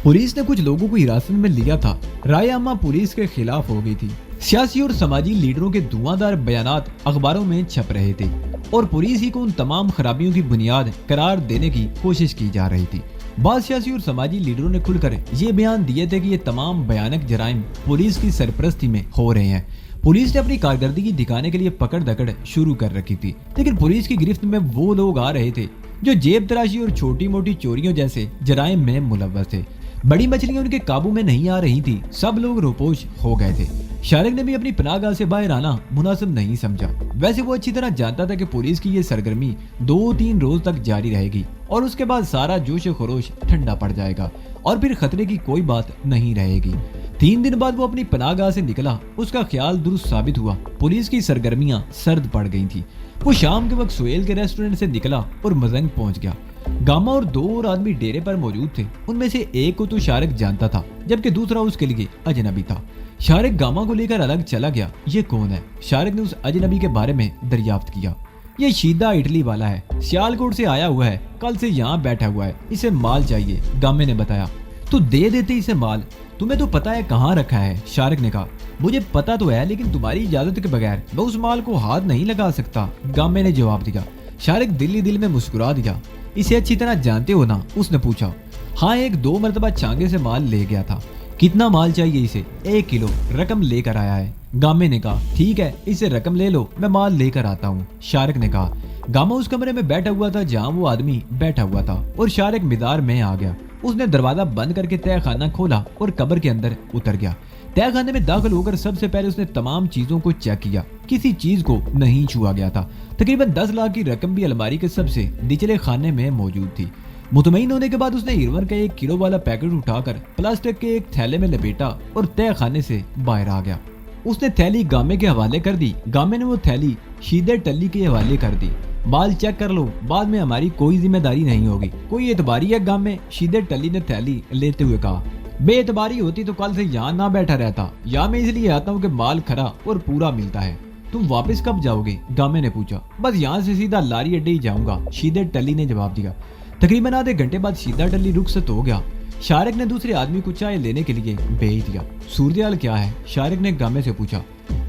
پولیس نے کچھ لوگوں کو حراست میں لیا تھا۔ رائے عامہ پولیس کے خلاف ہو گئی تھی۔ سیاسی اور سماجی لیڈروں کے دھواں بیانات اخباروں میں چھپ رہے تھے اور پولیس ہی کو ان تمام خرابیوں کی بنیاد قرار دینے کی کوشش کی جا رہی تھی۔ بعض سیاسی اور سماجی لیڈروں نے کھل کر یہ بیان دیے تھے کہ یہ تمام بھیانک جرائم پولیس کی سرپرستی میں ہو رہے ہیں۔ پولیس نے اپنی کارکردگی دکھانے کے لیے پکڑ دکڑ شروع کر رکھی تھی، لیکن پولیس کی گرفت میں وہ لوگ آ رہے تھے جو جیب تراشی اور چھوٹی موٹی چوریوں جیسے جرائم میں ملوث تھے۔ بڑی مچھلیاں ان کے قابو میں نہیں آ رہی تھی، سب لوگ روپوش ہو گئے تھے۔ شارق نے بھی اپنی پناہ گاہ سے باہر آنا مناسب نہیں سمجھا۔ ویسے وہ اچھی طرح جانتا تھا کہ پولیس کی یہ سرگرمی 2-3 روز تک جاری رہے گی اور اس کے بعد سارا جوش و خروش ٹھنڈا پڑ جائے گا اور پھر خطرے کی کوئی بات نہیں رہے گی۔ 3 दिन बाद वो अपनी पनाहगाह से निकला। उसका ख्याल दुरुस्त साबित हुआ। पुलिस की सरगर्मियां सर्द पड़ गई थी। वो शाम के वक्त सुहेल के रेस्टोरेंट से निकला और मजंग पहुंच गया। गामा और 2 और आदमी डेरे पर मौजूद थे। उनमें से एक को तो शारिक जानता था, जबकि दूसरा उसके लिए अजनबी था। शारिक गामा को लेकर अलग चला गया। ये कौन है? शारिक ने उस अजनबी के बारे में दरियाफ्त किया। ये शीदा इटली वाला है, सियालकोट से आया हुआ है, कल से यहाँ बैठा हुआ है, इसे माल चाहिए, गामे ने बताया। तो दे देते इसे माल, तुम्हें तो पता है कहाँ रखा है, शारिक ने कहा। मुझे पता तो है, लेकिन तुम्हारी इजाजत के बगैर मैं उस माल को हाथ नहीं लगा सकता, गामे ने जवाब दिया। शारिक दिल में मुस्कुरा दिया। इसे अच्छी तरह जानते हो ना? उसने पूछा। हाँ, 1-2 मरतबा छांगे से माल ले गया था। कितना माल चाहिए इसे? 1 किलो, रकम लेकर आया है, गामे ने कहा। ठीक है, इसे रकम ले लो, मैं माल लेकर आता हूँ, शारिक ने कहा। गामा उस कमरे में बैठा हुआ था जहाँ वो आदमी बैठा हुआ था और शारिक मिदार में आ गया। उसने दरवाजा बंद करके तय खाना खोला और कब्र के अंदर उतर गया। तय खाने में दाखिल होकर सबसे पहले उसने तमाम चीजों को चेक किया। किसी चीज को नहीं छुआ गया था। तकरीबन 10 लाख की रकम भी अलमारी के सबसे निचले खाने में मौजूद थी। मुतमईन होने के बाद उसने इरवन का 1 किलो वाला पैकेट उठाकर प्लास्टिक के एक थैले में लपेटा और तय खाने से बाहर आ गया। उसने थैली गामे के हवाले कर दी। गामे ने वो थैली शीदे टल्ली के हवाले कर दी। माल चेक कर लो, बाद में हमारी कोई जिम्मेदारी नहीं होगी। कोई एतबारी है गामे? शीदे टल्ली ने थैली लेते हुए कहा। बेएतबारी होती तो कल से यहाँ ना बैठा रहता। यहाँ मैं इसलिए आता हूँ कि माल खरा और पूरा मिलता है। तुम वापस कब जाओगे? गामे ने पूछा। बस यहाँ से सीधा लारी अड्डे ही जाऊंगा, शीदे टल्ली ने जवाब दिया। तकरीबन आधे घंटे बाद शीदा टल्ली रुखसत हो गया। शारिक ने दूसरे आदमी को चाय लेने के लिए भेज दिया। सूरत क्या है? शारिक ने गामे से पूछा।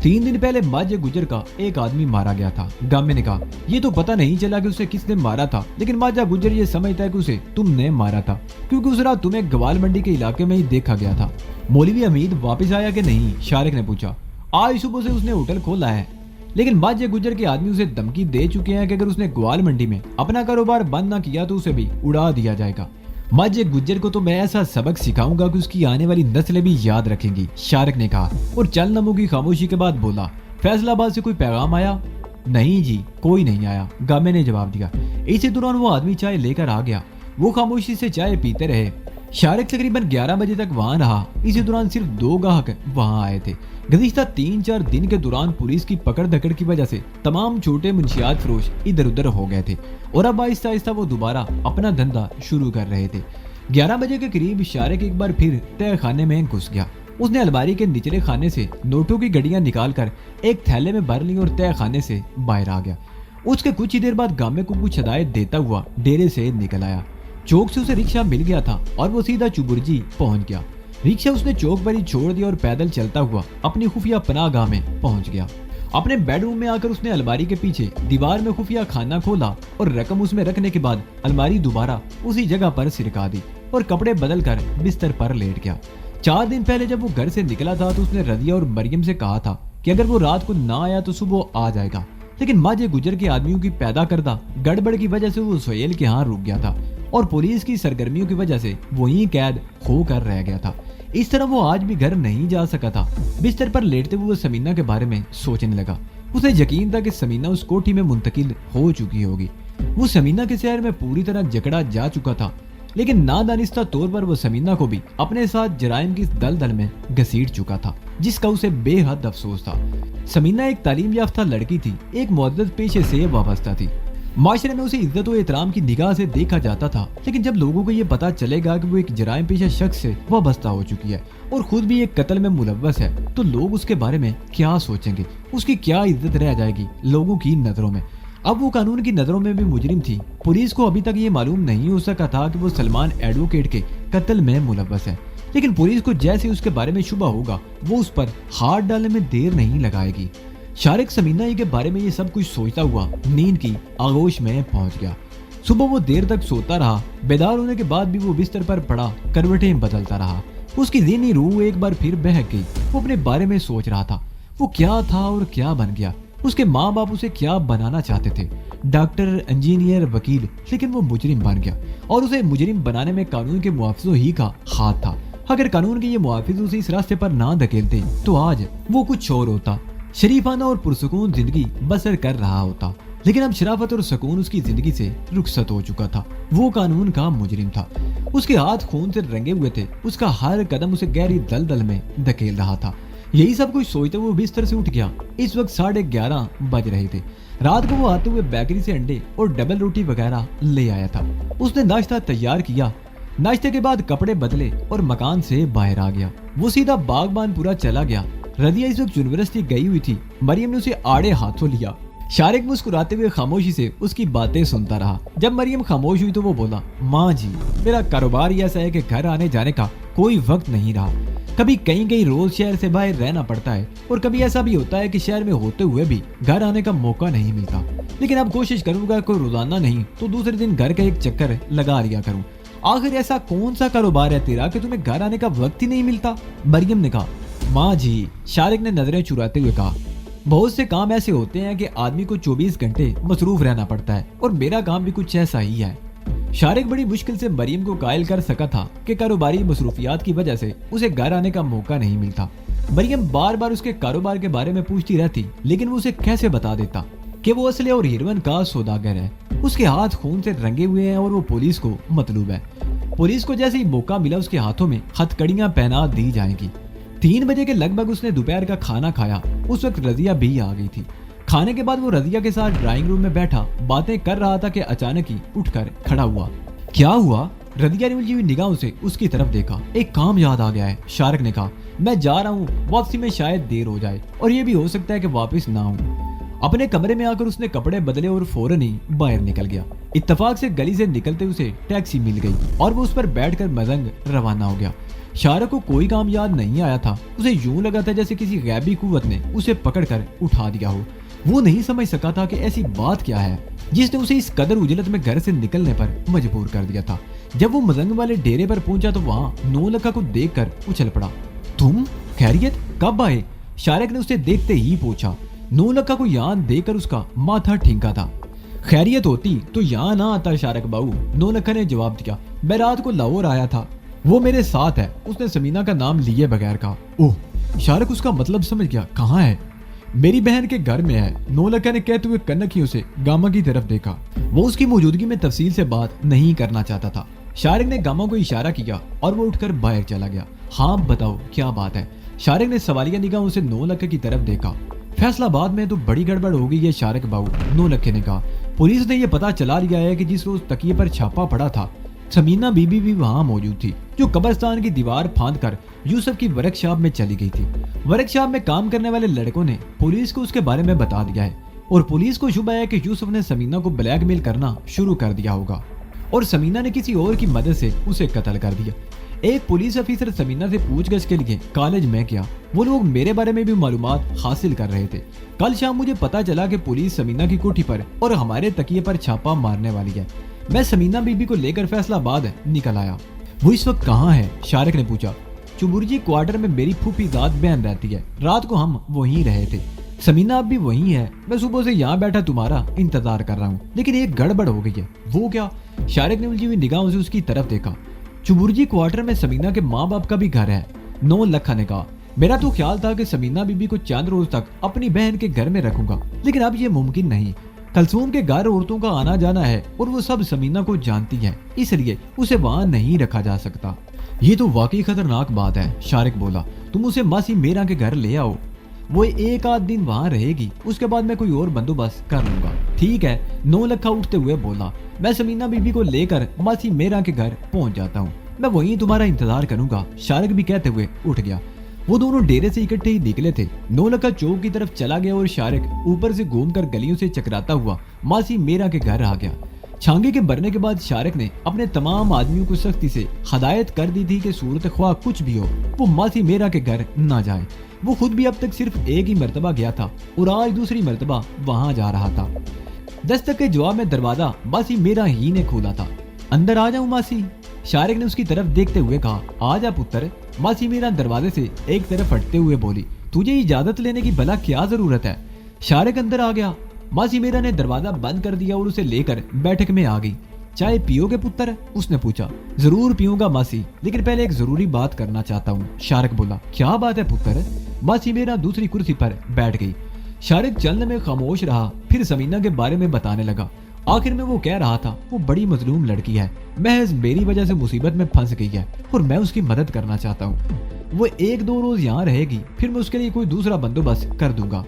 3 दिन पहले माजे गुजर का एक आदमी मारा गया था, गामे ने कहा। ये तो पता नहीं चला कि उसे किसने मारा था, लेकिन माजा गुजर ये समझता है कि उसे तुमने मारा था, क्योंकि उस रात तुम्हें ग्वाल मंडी के इलाके में ही देखा गया था। मौलवी हमीद वापस आया कि नहीं? शारिक ने पूछा। आज सुबह से उसने होटल खोला है, लेकिन माजे गुजर के आदमी उसे धमकी दे चुके हैं कि अगर उसने ग्वाल मंडी में अपना कारोबार बंद ना किया तो उसे भी उड़ा दिया जाएगा। माजे गुज्जर को तो मैं ऐसा सबक सिखाऊंगा कि उसकी आने वाली नस्लें भी याद रखेंगी, शारिक ने कहा और चंद लम्हों की खामोशी के बाद बोला। फैसलाबाद से कोई पैगाम आया? नहीं जी, कोई नहीं आया, गामे ने जवाब दिया। इसी दौरान वो आदमी चाय लेकर आ गया। वो खामोशी से चाय पीते रहे। शारिक तकरीबन 11 बजे तक वहां रहा। इसी दौरान सिर्फ 2 ग्राहक वहां आए थे। गुज़िश्ता 3-4 दिन के दौरान पुलिस की पकड़ धकड़ की वजह से तमाम छोटे मुंशियात फरोश इधर उधर हो गए थे और अब आहिस्ता आहिस्ता वो दोबारा अपना धंधा शुरू कर रहे थे। 11 बजे के करीब शारिक एक बार फिर तय खाने में घुस गया। उसने अलमारी के निचले खाने से नोटों की गड्डियां निकालकर एक थैले में भर ली और तय खाने से बाहर आ गया। उसके कुछ ही देर बाद गामे को कुछ हदायत देता हुआ डेरे से निकल आया। चौक से उसे रिक्शा मिल गया था और वो सीधा चुबुर्जी पहुंच गया। रिक्शा उसने चौक पर ही छोड़ दिया और पैदल चलता हुआ अपनी खुफिया पनाहगाह में पहुंच गया। अपने बेडरूम में आकर उसने अलमारी के पीछे दीवार में खुफिया खाना खोला और रकम उसमें रखने के बाद अलमारी दोबारा उसी जगह पर सिरका दी और कपड़े बदल कर बिस्तर पर लेट गया। 4 दिन पहले जब वो घर से निकला था तो उसने रदिया और मरियम से कहा था कि अगर वो रात को ना आया तो सुबह आ जाएगा, लेकिन माजे गुजर के आदमियों की पैदा करदा गड़बड़ की वजह से वो सुहेल के यहाँ रुक गया था और पुलिस की सरगर्मियों की वजह से वहीं कैद होकर रह गया था। इस तरह वो आज भी घर नहीं जा सका था। बिस्तर पर लेटते हुए समीना के बारे में सोचने लगा। उसे यकीन था कि समीना उस कोठी में मुंतकिल हो चुकी होगी। वो समीना के शहर में पूरी तरह जकड़ा जा चुका था, लेकिन नादानिस्ता तौर पर वो समीना को भी अपने साथ जराइम की दलदल में घसीट चुका था, जिसका उसे बेहद अफसोस था। समीना एक तालीम याफ्ता लड़की थी, एक मुअद्दद पेशे से वाबस्ता थी। माशरे में उसे इज्जत और एहतराम की निगाह से देखा जाता था, लेकिन जब लोगों को ये पता चलेगा कि वो एक जराइम पेशा शख्स से वाबस्ता हो चुकी है और खुद भी एक कत्ल में मुलव्वस है, तो लोग उसके बारे में क्या सोचेंगे? उसकी क्या इज्जत रह जाएगी लोगों की नजरों में? अब वो कानून की नजरों में भी मुजरिम थी। पुलिस को अभी तक ये मालूम नहीं हो सका था कि वो सलमान एडवोकेट के कत्ल में मुलव्वस है, लेकिन पुलिस को जैसे उसके बारे में शुबा होगा वो उस पर हाथ डालने में देर नहीं लगाएगी। शारिक समीना के बारे में ये सब कुछ सोचता हुआ नींद की आगोश में पहुंच गया। सुबह वो देर तक सोता रहा। बेदार होने के बाद भी वो बिस्तर पर पड़ा करवटें बदलता रहा। उसकी ज़हनी रूह एक बार फिर बहक गई। वो अपने बारे में सोच रहा था, वो क्या था और क्या बन गया। उसके माँ बाप उसे क्या बनाना चाहते थे? डॉक्टर, इंजीनियर, वकील, लेकिन वो मुजरिम बन गया और उसे मुजरिम बनाने में कानून के मुआफिजों ही का हाथ था। अगर कानून के ये मुआफिज उसे इस रास्ते पर ना धकेलते तो आज वो कुछ और होता, शरीफाना और पुरसुकून जिंदगी बसर कर रहा होता। लेकिन अब शराफत और सुकून उसकी जिंदगी से रुखसत हो चुका था। वो कानून का मुजरिम था, उसके हाथ खून से रंगे हुए थे, उसका हर कदम उसे गहरी दलदल में धकेल रहा था। यही सब कुछ सोचते हुए बिस्तर से उठ गया। इस वक्त 11:30 बज रहे थे। रात को वो आते हुए बेकरी से अंडे और डबल रोटी वगैरह ले आया था। उसने नाश्ता तैयार किया। नाश्ते के बाद कपड़े बदले और मकान से बाहर आ गया। वो सीधा बागबानपुरा चला गया। रदिया इस वक्त यूनिवर्सिटी गई हुई थी। मरियम ने उसे आड़े हाथों लिया। शारिक मुस्कुराते हुए खामोशी से उसकी बातें सुनता रहा। जब मरियम खामोश हुई तो वो बोला, माँ जी, मेरा कारोबार ही ऐसा है कि घर आने जाने का कोई वक्त नहीं रहा। कभी कहीं रोज शहर से बाहर रहना पड़ता है और कभी ऐसा भी होता है कि शहर में होते हुए भी घर आने का मौका नहीं मिलता। लेकिन अब कोशिश करूंगा कोई रोजाना नहीं तो दूसरे दिन घर का एक चक्कर लगा लिया करूं। आखिर ऐसा कौन सा कारोबार है तेरा कि तुम्हें घर आने का वक्त ही नहीं मिलता? मरियम ने कहा। माँ जी, शारिक ने नजरें चुराते हुए कहा, बहुत से काम ऐसे होते हैं कि आदमी को 24 घंटे मसरूफ रहना पड़ता है और मेरा काम भी कुछ ऐसा ही है। शारिक बड़ी मुश्किल से मरियम को कायल कर सका था कि कारोबारी मसरूफियात की वजह से उसे घर आने का मौका नहीं मिलता। मरियम बार बार उसके कारोबार के बारे में पूछती रहती, लेकिन वो उसे कैसे बता देता कि वो असले और हीरोइन का सौदागर है। उसके हाथ खून से रंगे हुए हैं और वो पुलिस को मतलूब है। पुलिस को जैसे ही मौका मिला उसके हाथों में हथकड़ियां पहना दी जाएंगी। 3 बजे के लगभग उसने दोपहर का खाना खाया। उस वक्त रजिया भी आ गई थी। खाने के बाद वो रजिया के साथ ड्राइंग रूम में बैठा बातें कर रहा था कि अचानक ही उठकर खड़ा हुआ। क्या हुआ? रजिया ने उलझी हुई निगाहों से उसकी तरफ देखा। एक काम याद आ गया है, शारिक ने कहा। मैं जा रहा हूँ, वापसी में शायद देर हो जाए और ये भी हो सकता है कि वापस ना आऊं। अपने कमरे में आकर उसने कपड़े बदले और फौरन ही बाहर निकल गया। इत्तेफाक से गली से निकलते उसे टैक्सी मिल गई और वो उस पर बैठकर मजंग रवाना हो गया। शारिक को कोई काम याद नहीं आया था। उसे यूं लगा था जैसे किसी गैबी कुव्वत ने उसे पकड़कर उठा दिया हो। वो नहीं समझ सका था कि ऐसी बात क्या है जिसने उसे इस कदर उजलत में घर से निकलने पर मजबूर कर दिया था। जब वो मजंग वाले डेरे पर पहुंचा तो वहाँ नौलखा को देखकर उछल पड़ा। तुम खैरियत, कब आए? शारिक ने उसे देखते ही पूछा। नौलखा को यहाँ देखकर उसका माथा ठीका था। खैरियत होती तो यहाँ ना आता शारिक बाबू, नौलखा ने जवाब दिया। मैं रात को लाहौर आया था, वो मेरे साथ है। उसने समीना का नाम लिए बगैर कहा। ओह, शारिक उसका मतलब समझ गया। कहाँ है? मेरी बहन के घर में है, नौलखा ने कहते हुए कनखियों से गामा की तरफ देखा। वो उसकी मौजूदगी में तफसील से बात नहीं करना चाहता था। शारिक ने गामा को इशारा किया और वो उठकर बाहर चला गया। हाँ बताओ क्या बात है? शारिक ने सवालिया निगाहों से नौलखा की तरफ देखा। फैसलाबाद में तो बड़ी गड़बड़ हो गई है शारिक बाबू, नौलखे ने कहा। पुलिस ने यह पता चला लिया है कि जिस रोज तकिए पर छापा पड़ा था समीना बीबी भी वहां मौजूद थी, जो कब्रिस्तान की दीवार फांद कर यूसुफ की वर्कशॉप में चली गई थी। वर्कशॉप में काम करने वाले लड़कों ने पुलिस को उसके बारे में बता दिया है और पुलिस को शुबा है कि यूसुफ ने समीना को ब्लैकमेल करना शुरू कर दिया होगा और समीना ने किसी और की मदद से उसे कत्ल कर दिया। एक पुलिस अफसर समीना से पूछगछ के लिए कॉलेज में गया। वो लोग मेरे बारे में भी मालूमात हासिल कर रहे थे। कल शाम मुझे पता चला कि पुलिस समीना की कोठी पर और हमारे तकिए पर छापा मारने वाली है। मैं समीना बीबी को लेकर फैसलाबाद निकल आया। वो इस वक्त कहाँ है? शारिक ने पूछा। चुबुर्जी क्वार्टर में मेरी फूफी जात बहन रहती है। रात को हम वहीं रहे थे। समीना अब भी वहीं है। मैं सुबह से यहाँ बैठा तुम्हारा इंतजार कर रहा हूँ, लेकिन एक गड़बड़ हो गई है। वो क्या? शारिक ने उलझी हुई निगाहों से उसकी तरफ देखा। चुबुर्जी क्वार्टर में समीना के माँ बाप का भी घर है, नौलखा ने कहा। मेरा तो ख्याल था कि समीना बीबी को चंद रोज तक अपनी बहन के घर में रखूंगा, लेकिन अब ये मुमकिन नहीं। कलसूम के घर औरतों का आना जाना है और वो सब समीना को जानती है, इसलिए उसे वहाँ नहीं रखा जा सकता। ये तो वाकई खतरनाक बात है, शारिक बोला। तुम उसे मासी मेरा के घर ले आओ, वो एक आध दिन वहाँ रहेगी, उसके बाद मैं कोई और बंदोबस्त कर लूंगा। ठीक है, नौलखा उठते हुए बोला। मैं समीना बीबी को लेकर मासी मेरा के घर पहुंच जाता हूँ, मैं वहीं तुम्हारा इंतजार करूंगा। शारिक भी कहते हुए उठ गया। वो दोनों डेरे से इकट्ठे ही निकले थे। नौलखा चौक की तरफ चला गया और शारिक ऊपर से घूमकर गलियों से चकराता हुआ मासी मेरा के घर आ गया। छांगे के भरने के बाद शारिक ने अपने तमाम आदमियों को सख्ती से हदायत कर दी थी कि सूरत ख्वाह कुछ भी हो वो मासी मेरा के घर ना जाए। वो खुद भी अब तक सिर्फ एक ही मर्तबा गया था और आज दूसरी मर्तबा वहां जा रहा था। दस्तक के जवाब में दरवाजा मासी मेरा ही ने खोला था। अंदर आ जाऊं मासी? शारिक ने उसकी तरफ देखते हुए कहा। आ जा पुत्र। मासी मेरा दरवाजे से एक तरफ हटते हुए बोली। तुझे इजाजत लेने की भला क्या जरूरत है? शारिक अंदर आ गया। मासी मेरा ने दरवाजा बंद कर दिया और उसे लेकर बैठक में आ गई। चाय पियोगे पुत्र? उसने पूछा। जरूर पीऊंगा मासी, लेकिन पहले एक जरूरी बात करना चाहता हूँ, शारिक बोला। क्या बात है पुत्र? मासी मेरा दूसरी कुर्सी पर बैठ गई। شارق چند میں خاموش رہا، پھر سمینہ کے بارے میں بتانے لگا۔ آخر میں وہ کہہ رہا تھا وہ بڑی مظلوم لڑکی ہے، محض میری وجہ سے مصیبت میں پھنس گئی ہے اور میں اس کی مدد کرنا چاہتا ہوں۔ وہ 1-2 روز یہاں رہے گی، پھر میں اس کے لیے کوئی دوسرا بندوبست کر دوں گا۔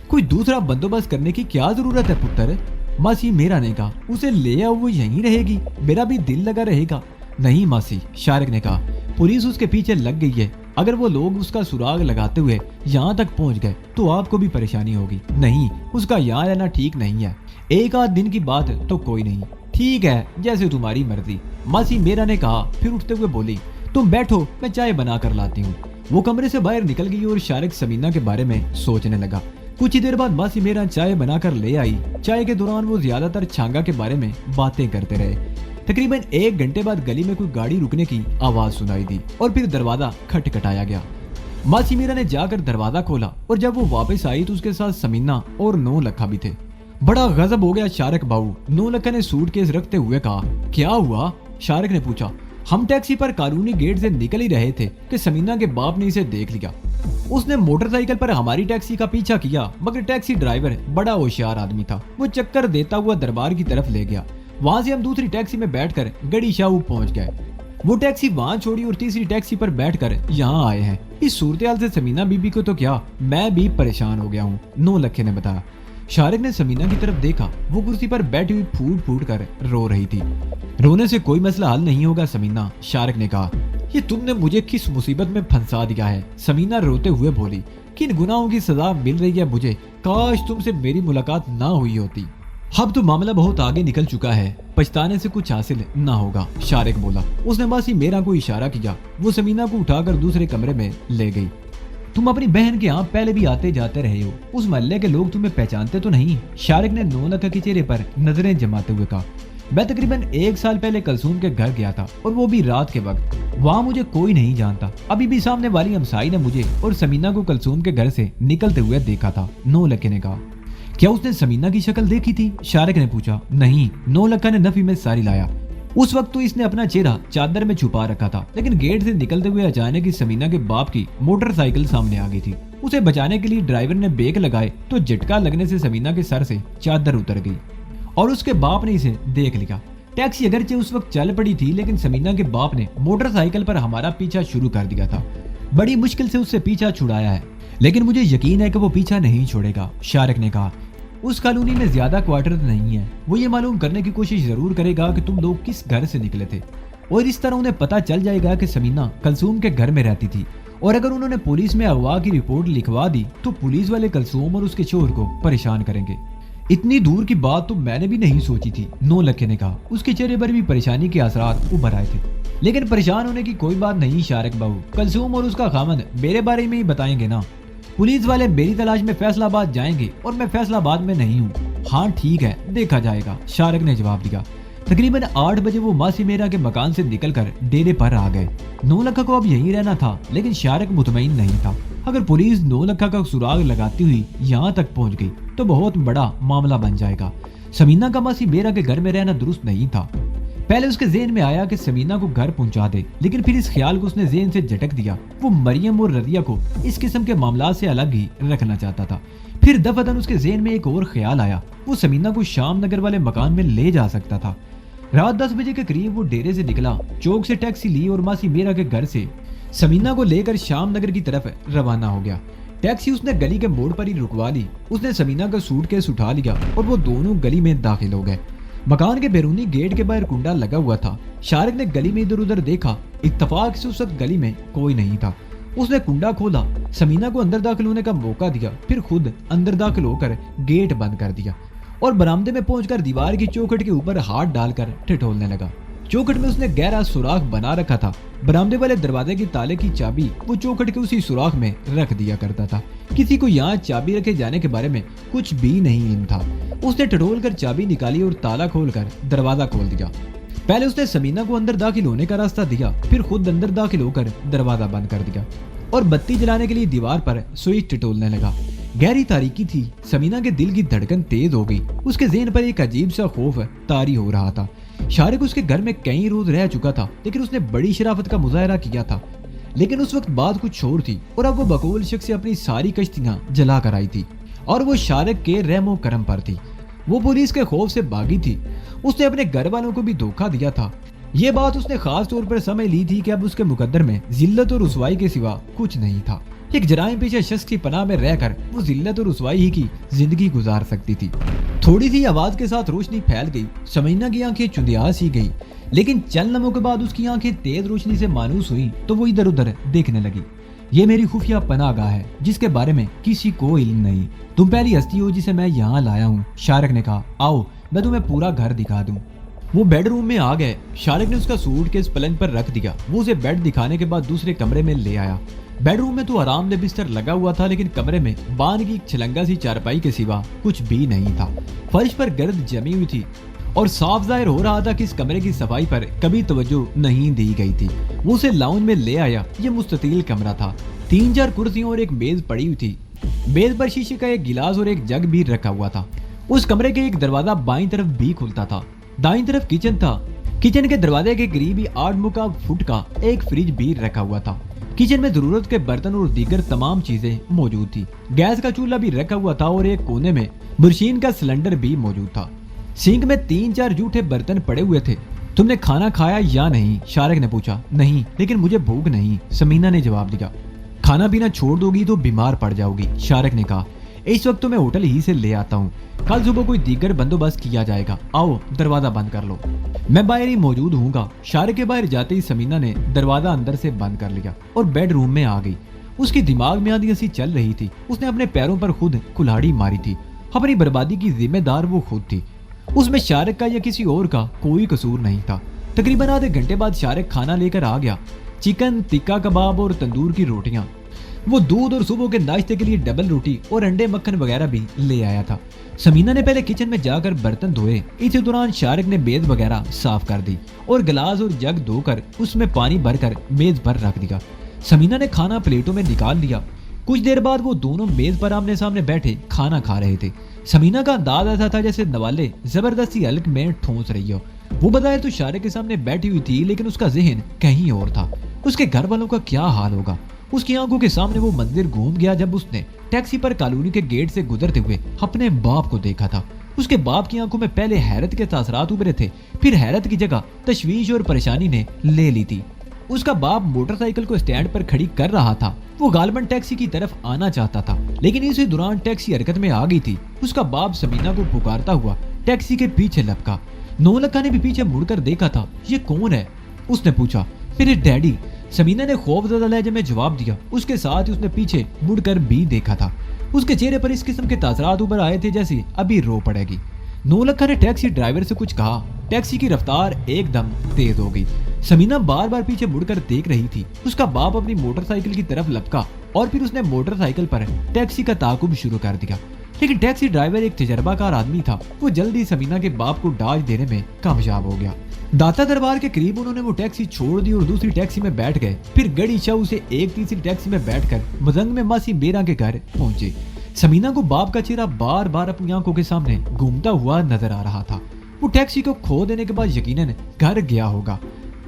کوئی دوسرا بندوبست کرنے کی کیا ضرورت ہے پتر؟ ماسی میرا نے کہا۔ اسے لے آؤ، وہ یہیں رہے گی، میرا بھی دل لگا رہے گا۔ نہیں ماسی، شارق نے کہا، پولیس اس کے پیچھے لگ گئی ہے، اگر وہ لوگ اس کا سراغ لگاتے ہوئے یہاں تک پہنچ گئے تو آپ کو بھی پریشانی ہوگی۔ نہیں، اس کا یہاں رہنا ٹھیک نہیں ہے، 1-8 دن کی بات تو کوئی نہیں۔ ٹھیک ہے، جیسے تمہاری مرضی، ماسی میرا نے کہا، پھر اٹھتے ہوئے بولی، تم بیٹھو، میں چائے بنا کر لاتی ہوں۔ وہ کمرے سے باہر نکل گئی اور شارق سمینہ کے بارے میں سوچنے لگا۔ کچھ ہی دیر بعد ماسی میرا چائے بنا کر لے آئی۔ چائے کے دوران وہ زیادہ تر چھانگا کے بارے میں باتیں کرتے رہے۔ تقریباً 1 گھنٹے بعد گلی میں کوئی گاڑی رکنے کی آواز سنائی دی اور پھر دروازہ کھٹکھٹایا گیا۔ ماسی میرا نے جا کر دروازہ کھولا اور جب وہ واپس آئی تو اس کے ساتھ سمینہ اور 9 لکھا بھی تھے۔ بڑا غضب ہو گیا شارق باؤ، 9 لکھا نے سوٹ کیس رکھتے ہوئے کہا۔ کیا ہوا؟ شارق نے پوچھا۔ ہم ٹیکسی پر قانونی گیٹ سے نکل ہی رہے تھے کہ سمینہ کے باپ نے اسے دیکھ لیا۔ اس نے موٹر سائیکل پر ہماری ٹیکسی کا پیچھا کیا، مگر ٹیکسی ڈرائیور بڑا ہوشیار آدمی تھا، وہ چکر دیتا ہوا دربار کی طرف لے گیا۔ وہاں سے ہم دوسری ٹیکسی میں بیٹھ کر گڑی شاہو پہنچ گئے۔ وہ ٹیکسی وہاں چھوڑی اور تیسری ٹیکسی پر بیٹھ کر یہاں آئے ہیں۔ اس صورتحال سے سمینہ بی بی کو تو کیا، میں بھی پریشان ہو گیا ہوں، 9 لکھے نے بتایا۔ شارق نے سمینہ کی طرف دیکھا، وہ کرسی پر بیٹھی ہوئی پھوٹ پھوٹ کر رو رہی تھی۔ رونے سے کوئی مسئلہ حل نہیں ہوگا سمینہ، شارق نے کہا۔ یہ تم نے مجھے کس مصیبت میں پھنسا دیا ہے، سمینہ روتے ہوئے بولی۔ کن گناہوں کی سزا مل رہی ہے مجھے، کاش تم سے میری ملاقات نہ ہوئی ہوتی۔ اب تو معاملہ بہت آگے نکل چکا ہے، پچھتانے سے کچھ حاصل نہ ہوگا، شارق بولا۔ اس نے ماسی میرا کو اشارہ کیا، وہ سمینہ کو اٹھا کر دوسرے کمرے میں لے گئی۔ تم اپنی بہن کے ہاں پہلے بھی آتے جاتے رہے ہو، اس محلے کے لوگ تمہیں پہچانتے تو نہیں؟ شارق نے 9 لکھا کے چہرے پر نظریں جماتے ہوئے کہا۔ میں تقریباً 1 سال پہلے کلثوم کے گھر گیا تھا اور وہ بھی رات کے وقت، وہاں مجھے کوئی نہیں جانتا۔ ابھی بھی سامنے والی ہمسائی نے مجھے اور سمینہ کو کلثوم کے گھر سے نکلتے ہوئے دیکھا تھا، 9 لکھے نے کہا۔ کیا اس نے سمینہ کی شکل دیکھی تھی؟ شارق نے پوچھا۔ نہیں، 9 لکھا نے نفی میں ساری لایا۔ اس وقت تو اس نے اپنا چہرہ چادر میں چھپا رکھا تھا، لیکن گیٹ سے نکلتے ہوئے اچانک ہی سمینہ کے باپ کی موٹر سائیکل سامنے آ گئی تھی۔ اسے بچانے کے لیے ڈرائیور نے بریک لگائے تو جھٹکا لگنے سے سمینہ کے سر سے چادر اتر گئی اور اس کے باپ نے اسے دیکھ لیا۔ ٹیکسی اگرچہ اس وقت چل پڑی تھی، لیکن سمینہ کے باپ نے موٹر سائیکل پر ہمارا پیچھا شروع کر دیا تھا۔ بڑی مشکل سے اس سے پیچھا چھڑایا ہے، لیکن مجھے یقین ہے کہ وہ پیچھا نہیں چھوڑے گا، شارق نے کہا۔ اس کالونی میں زیادہ کوارٹر نہیں ہے، وہ یہ معلوم کرنے کی کوشش ضرور کرے گا کہ تم لوگ کس گھر سے نکلے تھے، اور اس طرح انہیں پتہ چل جائے گا کہ سمینہ کلثوم کے گھر میں رہتی تھی، اور اگر انہوں نے پولیس میں اغوا کی رپورٹ لکھوا دی تو پولیس والے کلثوم اور اس کے شوہر کو پریشان کریں گے۔ اتنی دور کی بات تو میں نے بھی نہیں سوچی تھی، 9 لکھے نے کہا۔ اس کے چہرے پر بھی پریشانی کے اثرات ابھر آئے تھے۔ لیکن پریشان ہونے کی کوئی بات نہیں شارق بہو، کلثوم اور اس کا خامند میرے بارے میں ہی بتائیں گے نا۔ پولیس والے میری تلاش میں فیصلہ آباد جائیں گے اور میں فیصلہ آباد میں نہیں ہوں۔ ہاں ٹھیک ہے، دیکھا جائے گا، شارق نے جواب دیا۔ تقریباً 8 بجے وہ ماسی میرا کے مکان سے نکل کر ڈیرے پر آ گئے۔ 9 لکھا کو اب یہیں رہنا تھا، لیکن شارق مطمئن نہیں تھا۔ اگر پولیس 9 لکھا کا سراغ لگاتی ہوئی یہاں تک پہنچ گئی تو بہت بڑا معاملہ بن جائے گا۔ سمینہ کا ماسی میرا کے گھر میں رہنا درست نہیں تھا۔ پہلے اس کے ذہن میں آیا کہ سمینہ کو گھر پہنچا دے، لیکن پھر اس خیال کو اس نے ذہن سے جھٹک دیا۔ وہ مریم اور رضیہ کو اس قسم کے معاملات سے الگ ہی رکھنا چاہتا تھا۔ پھر دفعتاً اس کے ذہن میں ایک اور خیال آیا، وہ سمینہ کو شام نگر والے مکان میں لے جا سکتا تھا۔ رات 10 بجے کے قریب وہ ڈیرے سے نکلا، چوک سے ٹیکسی لی اور ماسی میرا کے گھر سے سمینہ کو لے کر شام نگر کی طرف روانہ ہو گیا۔ ٹیکسی اس نے گلی کے موڑ پر ہی رکوا لی۔ اس نے سمینہ کا سوٹ کیس اٹھا لیا اور وہ دونوں گلی میں داخل ہو گئے۔ مکان کے بیرونی گیٹ کے باہر کنڈا لگا ہوا تھا۔ شارق نے گلی میں ادھر ادھر دیکھا، اتفاق سے اس وقت گلی میں کوئی نہیں تھا۔ اس نے کنڈا کھولا، سمینہ کو اندر داخل ہونے کا موقع دیا، پھر خود اندر داخل ہو کر گیٹ بند کر دیا اور برآمدے میں پہنچ کر دیوار کی چوکھٹ کے اوپر ہاتھ ڈال کر ٹھٹولنے لگا۔ چوکھٹ میں اس نے گہرا سوراخ بنا رکھا تھا۔ برآمدے والے دروازے کی تالے کی چابی وہ چوکھٹ کے اسی سوراخ میں رکھ دیا کرتا تھا۔ کسی کو یہاں چابی رکھے جانے کے بارے میں کچھ بھی نہیں علم تھا۔ اس نے ٹھٹول کر چابی نکالی اور تالا کھول کر دروازہ کھول دیا۔ پہلے اس نے سمینہ کو اندر داخل ہونے کا راستہ دیا، پھر خود اندر داخل ہو کر دروازہ بند کر دیا اور بتی جلانے کے لیے دیوار پر سوئچ ٹٹولنے لگا۔ گہری تاریکی تھی، سمینہ کے دل کی دھڑکن تیز ہو گئی۔ اس کے ذہن پر ایک عجیب سا خوف طاری ہو رہا تھا۔ شارق اس کے گھر میں کئی روز رہ چکا تھا، لیکن اس نے بڑی شرافت کا مظاہرہ کیا تھا۔ لیکن اس وقت بات کچھ اور تھی اور اب وہ بقول شخص سے اپنی ساری کشتیاں جلا کر آئی تھی۔ और वो शारिक के रहमो करम पर थी। वो पुलिस के खौफ से भागी थी। उसने अपने घर वालों को भी धोखा दिया था। ये बात उसने खास तौर पर समझ ली थी कि अब उसके मुकद्दर में जिल्लत और रुसवाई के सिवा कुछ नहीं था। एक जराइम पेशा शख्स की पनाह में रहकर वो जिल्लत और रुसवाई ही की जिंदगी गुजार सकती थी। थोड़ी सी आवाज के साथ रोशनी फैल गई। समीना की आंखें चुंदिया सी गई, लेकिन चंद लम्हों के बाद उसकी आंखें तेज रोशनी से मानूस हुई तो वो इधर उधर देखने लगी। ये मेरी खुफिया पनाहगाह है जिसके बारे में किसी को इल्म नहीं। तुम पहली हस्ती हो जिसे मैं यहाँ लाया हूँ, शारिक ने कहा। आओ मैं तुम्हें पूरा घर दिखा दूं। वो बेडरूम में आ गए। शारिक ने उसका सूटकेस पलंग पर रख दिया। वो उसे बेड दिखाने के बाद दूसरे कमरे में ले आया। बेडरूम में तो आरामदेह बिस्तर लगा हुआ था, लेकिन कमरे में बान की छलंगा सी चारपाई के सिवा कुछ भी नहीं था। फर्श पर गर्द जमी हुई थी और साफ जाहिर हो रहा था कि इस कमरे की सफाई पर कभी तवज्जो नहीं दी गई थी। वो उसे लाउंज में ले आया। ये मुस्ततील कमरा था। 3-4 कुर्सियां और एक मेज पड़ी हुई थी। मेज पर शीशे का एक गिलास और एक जग भी रखा हुआ था। उस कमरे के एक दरवाजा बाईं तरफ भी खुलता था। दाईं तरफ किचन था। किचन के दरवाजे के करीब ही 8 मुकाब फुट का एक फ्रिज भी रखा हुआ था। किचन में जरूरत के बर्तन और दीगर तमाम चीजें मौजूद थी। गैस का चूल्हा भी रखा हुआ था और एक कोने में बुरशीन का सिलेंडर भी मौजूद था। सिंक में 3-4 जूठे बर्तन पड़े हुए थे। तुमने खाना खाया या नहीं? शारिक ने पूछा। नहीं, लेकिन मुझे भूख नहीं, समीना ने जवाब दिया। खाना पीना छोड़ दोगी तो बीमार पड़ जाओगी, शारिक ने कहा। इस वक्त तो मैं होटल ही से ले आता हूँ। कल सुबह कोई दीगर बंदोबस्त किया जाएगा। आओ दरवाजा बंद कर लो। मैं बाहर ही मौजूद हूँगा। शारिक के बाहर जाते ही समीना ने दरवाजा अंदर से बंद कर लिया और बेडरूम में आ गई। उसके दिमाग में आंधी हंसी चल रही थी। उसने अपने पैरों पर खुद कुल्हाड़ी मारी थी। अपनी बर्बादी की जिम्मेदार वो खुद थी। उसमें शारिक का या किसी और का कोई कसूर नहीं था। तकरीबन आधे घंटे बाद शारिक खाना लेकर आ गया। चिकन टिक्का कबाब और तंदूर की रोटियां। वो दूध और सुबह के नाश्ते के लिए डबल रोटी और अंडे मक्खन वगैरह भी ले आया था। समीना ने पहले किचन में जाकर बर्तन धोए। इसी दौरान शारिक ने मेज वगैरह साफ कर दी और गिलास और जग धोकर उसमें पानी भरकर मेज पर रख दिया। समीना ने खाना प्लेटों में निकाल लिया। कुछ देर बाद वो दोनों मेज पर आमने सामने बैठे खाना खा रहे थे। समीना का अंदाज ऐसा था जैसे नवाले जबरदस्ती हल्क में ठोंस रही हो। वो बजाय तो शारिक के सामने बैठी हुई थी, लेकिन उसका जहन कहीं और था। उसके घर वालों का क्या हाल होगा? उसकी आंखों के सामने वो मंदिर घूम गया जब उसने टैक्सी पर कॉलोनी के गेट से गुजरते हुए अपने बाप को देखा था। उसके बाप की आंखों में पहले हैरत के तासरात उभरे थे, फिर हैरत की जगह तशवीश और परेशानी ने ले ली थी। उसका बाप मोटरसाइकिल को स्टैंड पर खड़ी कर रहा था। वो गालबन टैक्सी की तरफ आना चाहता था, लेकिन इसी दौरान टैक्सी हरकत में आ गई थी। उसका बाप समीना को पुकारता हुआ टैक्सी के पीछे लपका। नौलखा ने भी पीछे मुड़कर देखा था। ये कौन है? उसने पूछा। मेरे डैडी, समीना ने खौफजदा लहजे में जवाब दिया। उसके साथ ही उसने पीछे मुड़कर भी देखा था। उसके चेहरे पर इस किस्म के तासरात उभर आए थे जैसे अभी रो पड़ेगी। नौलखा ने टैक्सी ड्राइवर से कुछ कहा। टैक्सी की रफ्तार एकदम तेज हो गई। समीना बार बार पीछे मुड़कर देख रही थी। उसका बाप अपनी मोटरसाइकिल की तरफ लपका और फिर उसने मोटरसाइकिल पर टैक्सी का ताकुब शुरू कर दिया। लेकिन टैक्सी ड्राइवर एक तजर्बाकार आदमी था। वो जल्दी समीना के बाप को डाज देने में कामयाब हो गया। दाता दरबार के करीब उन्होंने वो टैक्सी छोड़ दी और दूसरी टैक्सी में बैठ गए। फिर गड़ी शाह से एक तीसरी टैक्सी में बैठकर मजंग में मासी बेरा के घर पहुंचे। समीना को बाप का चेहरा बार बार अपनी आंखों के सामने घूमता हुआ नजर आ रहा था। वो टैक्सी को खो देने के बाद यकीनन घर गया होगा,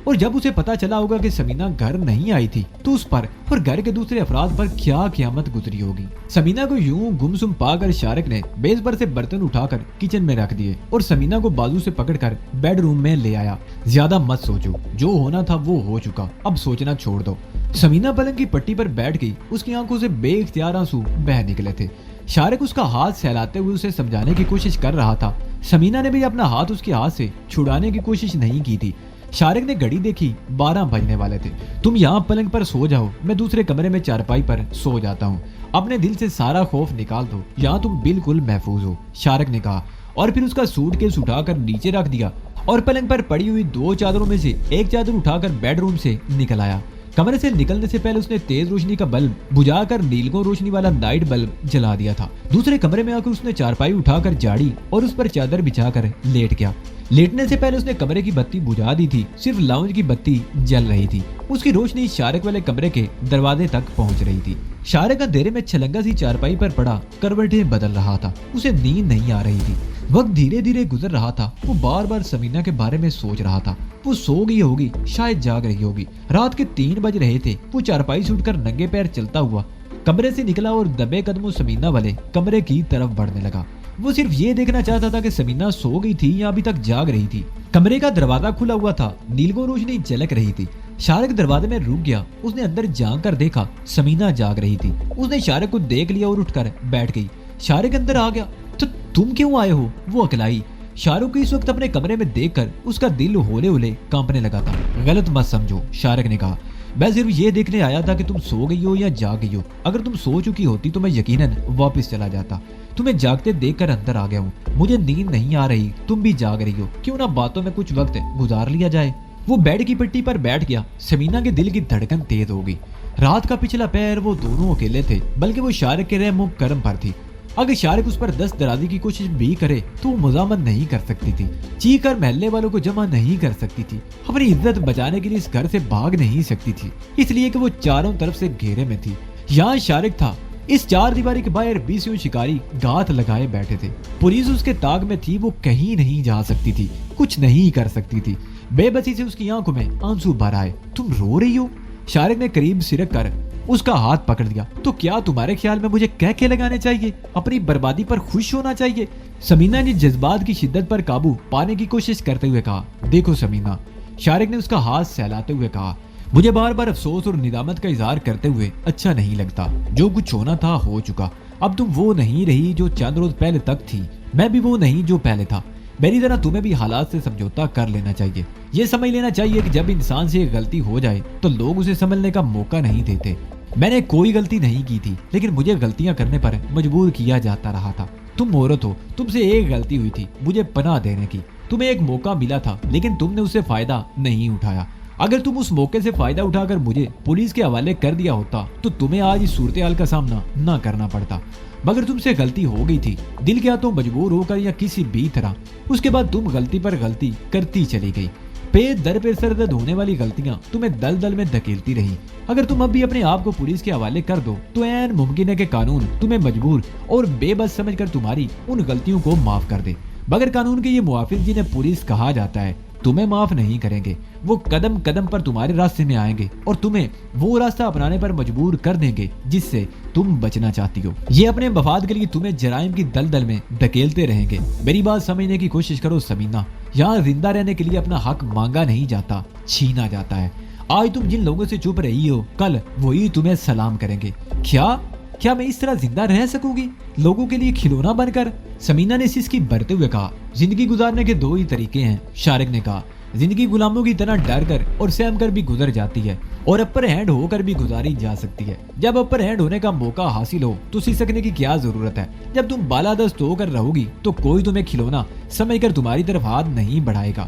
और जब उसे पता चला होगा कि समीना घर नहीं आई थी तो उस पर और घर के दूसरे अफराद पर क्या क़यामत गुजरी होगी। समीना को यूं गुमसुम पाकर शारिक ने मेज पर से बर्तन उठाकर किचन में रख दिए और समीना को बाजू से पकड़कर बेडरूम में ले आया। ज्यादा मत सोचो, जो होना था वो हो चुका, अब सोचना छोड़ दो। समीना पलंग की पट्टी पर बैठ गई। उसकी आंखों से बेइख्तियार आंसू बह निकले थे। शारिक उसका हाथ सहलाते हुए उसे समझाने की कोशिश कर रहा था। समीना ने भी अपना हाथ उसके हाथ से छुड़ाने की कोशिश नहीं की थी। शारिक ने घड़ी देखी, 12 बजने वाले थे। तुम यहाँ पलंग पर सो जाओ, मैं दूसरे कमरे में चारपाई पर सो जाता हूँ। अपने दिल से सारा खौफ निकाल दो, यहाँ तुम बिल्कुल महफूज हो, शारिक ने कहा और फिर उसका सूटकेस उठाकर नीचे रख दिया और पलंग पर पड़ी हुई 2 चादरों में से एक चादर उठाकर बेडरूम से निकल आया। कमरे से निकलने से पहले उसने तेज रोशनी का बल्ब बुझाकर नीलगो रोशनी वाला नाइट बल्ब जला दिया था। दूसरे कमरे में आकर उसने चारपाई उठाकर झाड़ी और उस पर चादर बिछाकर लेट गया। लेटने से पहले उसने कमरे की बत्ती बुझा दी थी, सिर्फ लाउंज की बत्ती जल रही थी। उसकी रोशनी शारिक वाले कमरे के दरवाजे तक पहुंच रही थी। शारिक अंधेरे में छलंगा सी चारपाई पर पड़ा करवटें बदल रहा था। उसे नींद नहीं आ रही थी। वक्त धीरे धीरे गुजर रहा था। वो बार बार समीना के बारे में सोच रहा था। वो सो गई होगी, शायद जाग रही होगी। रात के 3 बज रहे थे। वो चारपाई से उठकर नंगे पैर चलता हुआ کمرے سے نکلا اور دبے قدموں سمینہ والے کمرے کی طرف بڑھنے لگا۔ وہ صرف یہ دیکھنا چاہتا تھا کہ سمینہ سو گئی تھی یا ابھی تک جاگ رہی تھی۔ کمرے کا دروازہ کھلا ہوا تھا، نیلگوں روشنی جھلک رہی تھی۔ شارق دروازے میں رک گیا، اس نے اندر جھانک کر دیکھا سمینہ جاگ رہی تھی۔ اس نے شارق کو دیکھ لیا اور اٹھ کر بیٹھ گئی۔ شارق اندر آ گیا۔ تو تم کیوں آئے ہو؟ وہ اکلائی۔ شارق کو اس وقت اپنے کمرے میں دیکھ کر اس کا دل ہولے ہولے کانپنے لگا تھا۔ غلط مت سمجھو، شارق نے کہا، میں صرف یہ دیکھنے آیا تھا کہ تم سو گئی ہو یا جاگ گئی ہو۔ اگر تم سو چکی ہوتی تو میں یقیناً واپس چلا جاتا۔ تمہیں جاگتے دیکھ کر اندر آ گیا ہوں۔ مجھے نیند نہیں آ رہی، تم بھی جاگ رہی ہو، کیوں نہ باتوں میں کچھ وقت گزار لیا جائے۔ وہ بیڈ کی پٹی پر بیٹھ گیا۔ سمینہ کے دل کی دھڑکن تیز ہو گئی۔ رات کا پچھلا پہر وہ دونوں اکیلے تھے، بلکہ وہ شارق کے رحم و کرم پر تھی۔ اگر شارق اس پر دست درازی کی کوشش بھی کرے تو وہ مزاحمت نہیں کر سکتی تھی، چیخ کر محلے والوں کو جمع نہیں کر سکتی تھی، اپنی عزت بچانے کے لیے اس گھر سے بھاگ نہیں سکتی تھی، اس لیے کہ وہ چاروں طرف سے گھیرے میں تھی۔ یہاں شارق تھا، اس چار دیواری کے باہر 20 شکاری گھات لگائے بیٹھے تھے۔ پولیس اس کے تاغ میں تھی، وہ کہیں نہیں جا سکتی تھی، کچھ نہیں کر سکتی تھی۔ بے بسی سے اس کی آنکھوں میں آنسو بھر آئے۔ تم رو رہی ہو؟ شارق نے قریب سرک کر اس کا ہاتھ پکڑ لیا۔ تو کیا تمہارے خیال میں مجھے کہہ کے لگانے چاہیے؟ اپنی بربادی پر خوش ہونا چاہیے؟ سمینہ نے جذبات کی شدت پر قابو پانے کی کوشش کرتے ہوئے کہا۔ دیکھو سمینہ، شارق نے اس کا ہاتھ سہلاتے ہوئے کہا، مجھے بار بار افسوس اور ندامت کا اظہار کرتے ہوئے اچھا نہیں لگتا۔ جو کچھ ہونا تھا ہو چکا۔ اب تم وہ نہیں رہی جو چند روز پہلے تک تھی، میں بھی وہ نہیں جو پہلے تھا۔ میری طرح تمہیں بھی حالات سے سمجھوتا کر لینا چاہیے۔ یہ سمجھ لینا چاہیے کہ جب انسان سے ایک غلطی ہو جائے تو لوگ اسے سنبھلنے کا موقع نہیں دیتے۔ میں نے کوئی غلطی نہیں کی تھی، لیکن مجھے غلطیاں کرنے پر مجبور کیا جاتا رہا تھا۔ تم عورت ہو، تم سے ایک غلطی ہوئی تھی مجھے پناہ دینے کی۔ تمہیں ایک موقع ملا تھا، لیکن تم نے اس سے فائدہ نہیں اٹھایا۔ اگر تم اس موقع سے فائدہ اٹھا کر مجھے پولیس کے حوالے کر دیا ہوتا تو تمہیں آج اس صورتحال کا سامنا نہ کرنا پڑتا۔ مگر تم سے غلطی ہو گئی تھی، دل کیا تو مجبور ہو کر یا کسی بھی طرح۔ اس کے بعد تم غلطی پر غلطی کرتی چلی گئی۔ پیٹ در پہ سردرد ہونے والی غلطیاں تمہیں دل دل میں دھکیلتی رہی۔ اگر تم اب بھی اپنے آپ کو پولیس کے حوالے کر دو تو عین ممکن ہے کہ قانون تمہیں مجبور اور بے بس سمجھ کر تمہاری ان غلطیوں کو معاف کر دے۔ مگر قانون کے یہ محافظ جنہیں پولیس کہا جاتا ہے تمہیں معاف نہیں کریں گے۔ وہ قدم قدم پر تمہارے راستے میں آئیں گے اور تمہیں وہ راستہ اپنانے پر مجبور کر دیں گے جس سے تم بچنا چاہتی ہو۔ یہ اپنے مفاد کے لیے تمہیں جرائم کی دلدل میں دھکیلتے رہیں گے۔ میری بات سمجھنے کی کوشش کرو سمینہ، یہاں زندہ رہنے کے لیے اپنا حق مانگا نہیں جاتا، چھینا جاتا ہے۔ آج تم جن لوگوں سے چپ رہی ہو، کل وہی تمہیں سلام کریں گے۔ کیا میں اس طرح زندہ رہ سکوں گی، لوگوں کے لیے کھلونا بن کر؟ سمینہ نے سسکی بھرتے ہوئے کہا۔ زندگی گزارنے کے دو ہی طریقے ہیں، شارق نے کہا۔ زندگی غلاموں کی طرح ڈر کر اور سہم کر بھی گزر جاتی ہے اور اپر ہینڈ ہو کر بھی گزاری جا سکتی ہے۔ جب اپر ہینڈ ہونے کا موقع حاصل ہو تو سسکنے کی کیا ضرورت ہے؟ جب تم بالادست ہو کر رہو گی تو کوئی تمہیں کھلونا سمجھ کر تمہاری طرف ہاتھ نہیں بڑھائے گا۔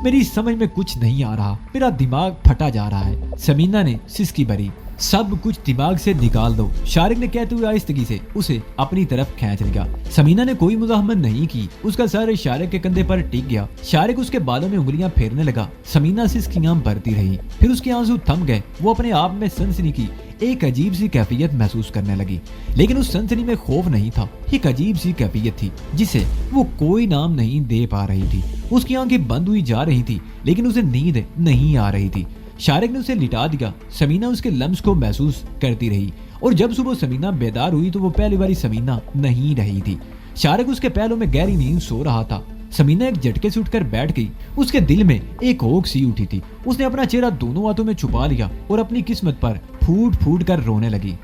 میری سمجھ میں کچھ نہیں آ رہا، میرا دماغ پھٹا جا رہا ہے، سمینہ نے سسکی بھری۔ سب کچھ دماغ سے نکال دو، شارق نے کہتے ہوئے آہستگی سے اسے اپنی طرف کھینچ لیا۔ سمینہ نے کوئی مزاحمت نہیں کی، اس کا سر شارق کے کندھے پر ٹک گیا۔ شارق اس کے بالوں میں انگلیاں پھیرنے لگا۔ سمینہ سسکیاں بھرتی رہی، پھر اس کے آنسو تھم گئے۔ وہ اپنے آپ میں سنسنی کی ایک عجیب سی کیفیت محسوس کرنے لگی، لیکن اس سنسنی میں خوف نہیں تھا، ایک عجیب سی کیفیت تھی جسے وہ کوئی نام نہیں دے پا رہی تھی۔ اس کی آنکھیں بند ہوئی جا رہی تھی، لیکن اسے نیند نہیں آ رہی تھی۔ شارق نے اسے لٹا دیا۔ سمینہ اس کے لمس کو محسوس کرتی رہی، اور جب صبح سمینہ بیدار ہوئی تو وہ پہلی باری سمینہ نہیں رہی تھی۔ شارق اس کے پہلوں میں گہری نیند سو رہا تھا۔ سمینہ ایک جھٹکے سے اٹھ کر بیٹھ گئی، اس کے دل میں ایک اوک سی اٹھی تھی۔ اس نے اپنا چہرہ دونوں ہاتھوں میں چھپا لیا اور اپنی قسمت پر پھوٹ پھوٹ کر رونے لگی۔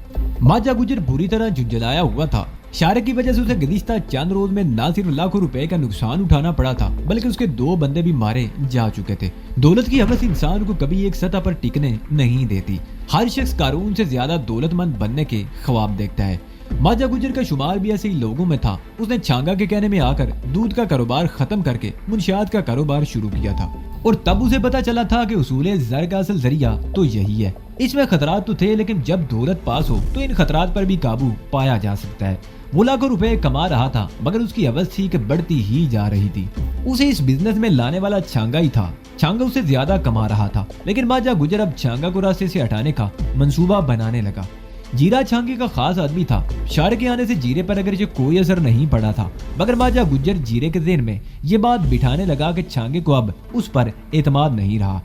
ماجہ گجر بری طرح جھنجھلایا ہوا تھا۔ شارق کی وجہ سے اسے گزشتہ چند روز میں نہ صرف لاکھوں روپے کا نقصان اٹھانا پڑا تھا، بلکہ اس کے 2 بندے بھی مارے جا چکے تھے۔ دولت کی ہوس انسان کو کبھی ایک سطح پر ٹکنے نہیں دیتی۔ ہر شخص قارون سے زیادہ دولت مند بننے کے خواب دیکھتا ہے۔ ماجہ گجر کا شمار بھی ایسے ہی لوگوں میں تھا۔ اس نے چھانگا کے کہنے میں آ کر دودھ کا کاروبار ختم کر کے منشیات کا کاروبار شروع کیا تھا، اور تب اسے پتا چلا تھا کہ اصول زر کا اصل ذریعہ تو یہی ہے۔ اس میں خطرات تو تھے، لیکن جب دولت پاس ہو تو ان خطرات پر بھی قابو پایا جا سکتا ہے۔ وہ لاکھوں روپے کما رہا تھا، مگر اس کی ہوس تھی کہ بڑھتی ہی جا رہی تھی۔ اسے اس بزنس میں لانے والا چھانگا ہی تھا۔ چھانگا اسے زیادہ کما رہا تھا، لیکن ماجہ گجر اب چھانگا کو راستے سے ہٹانے کا منصوبہ بنانے لگا۔ جیرا چھانگے کا خاص آدمی تھا۔ شارق کے آنے سے جیرے پر اگرچہ کوئی اثر نہیں پڑا تھا، مگر ماجہ گجر جیرے کے ذہن میں یہ بات بٹھانے لگا کہ چھانگے کو اب اس پر اعتماد نہیں رہا۔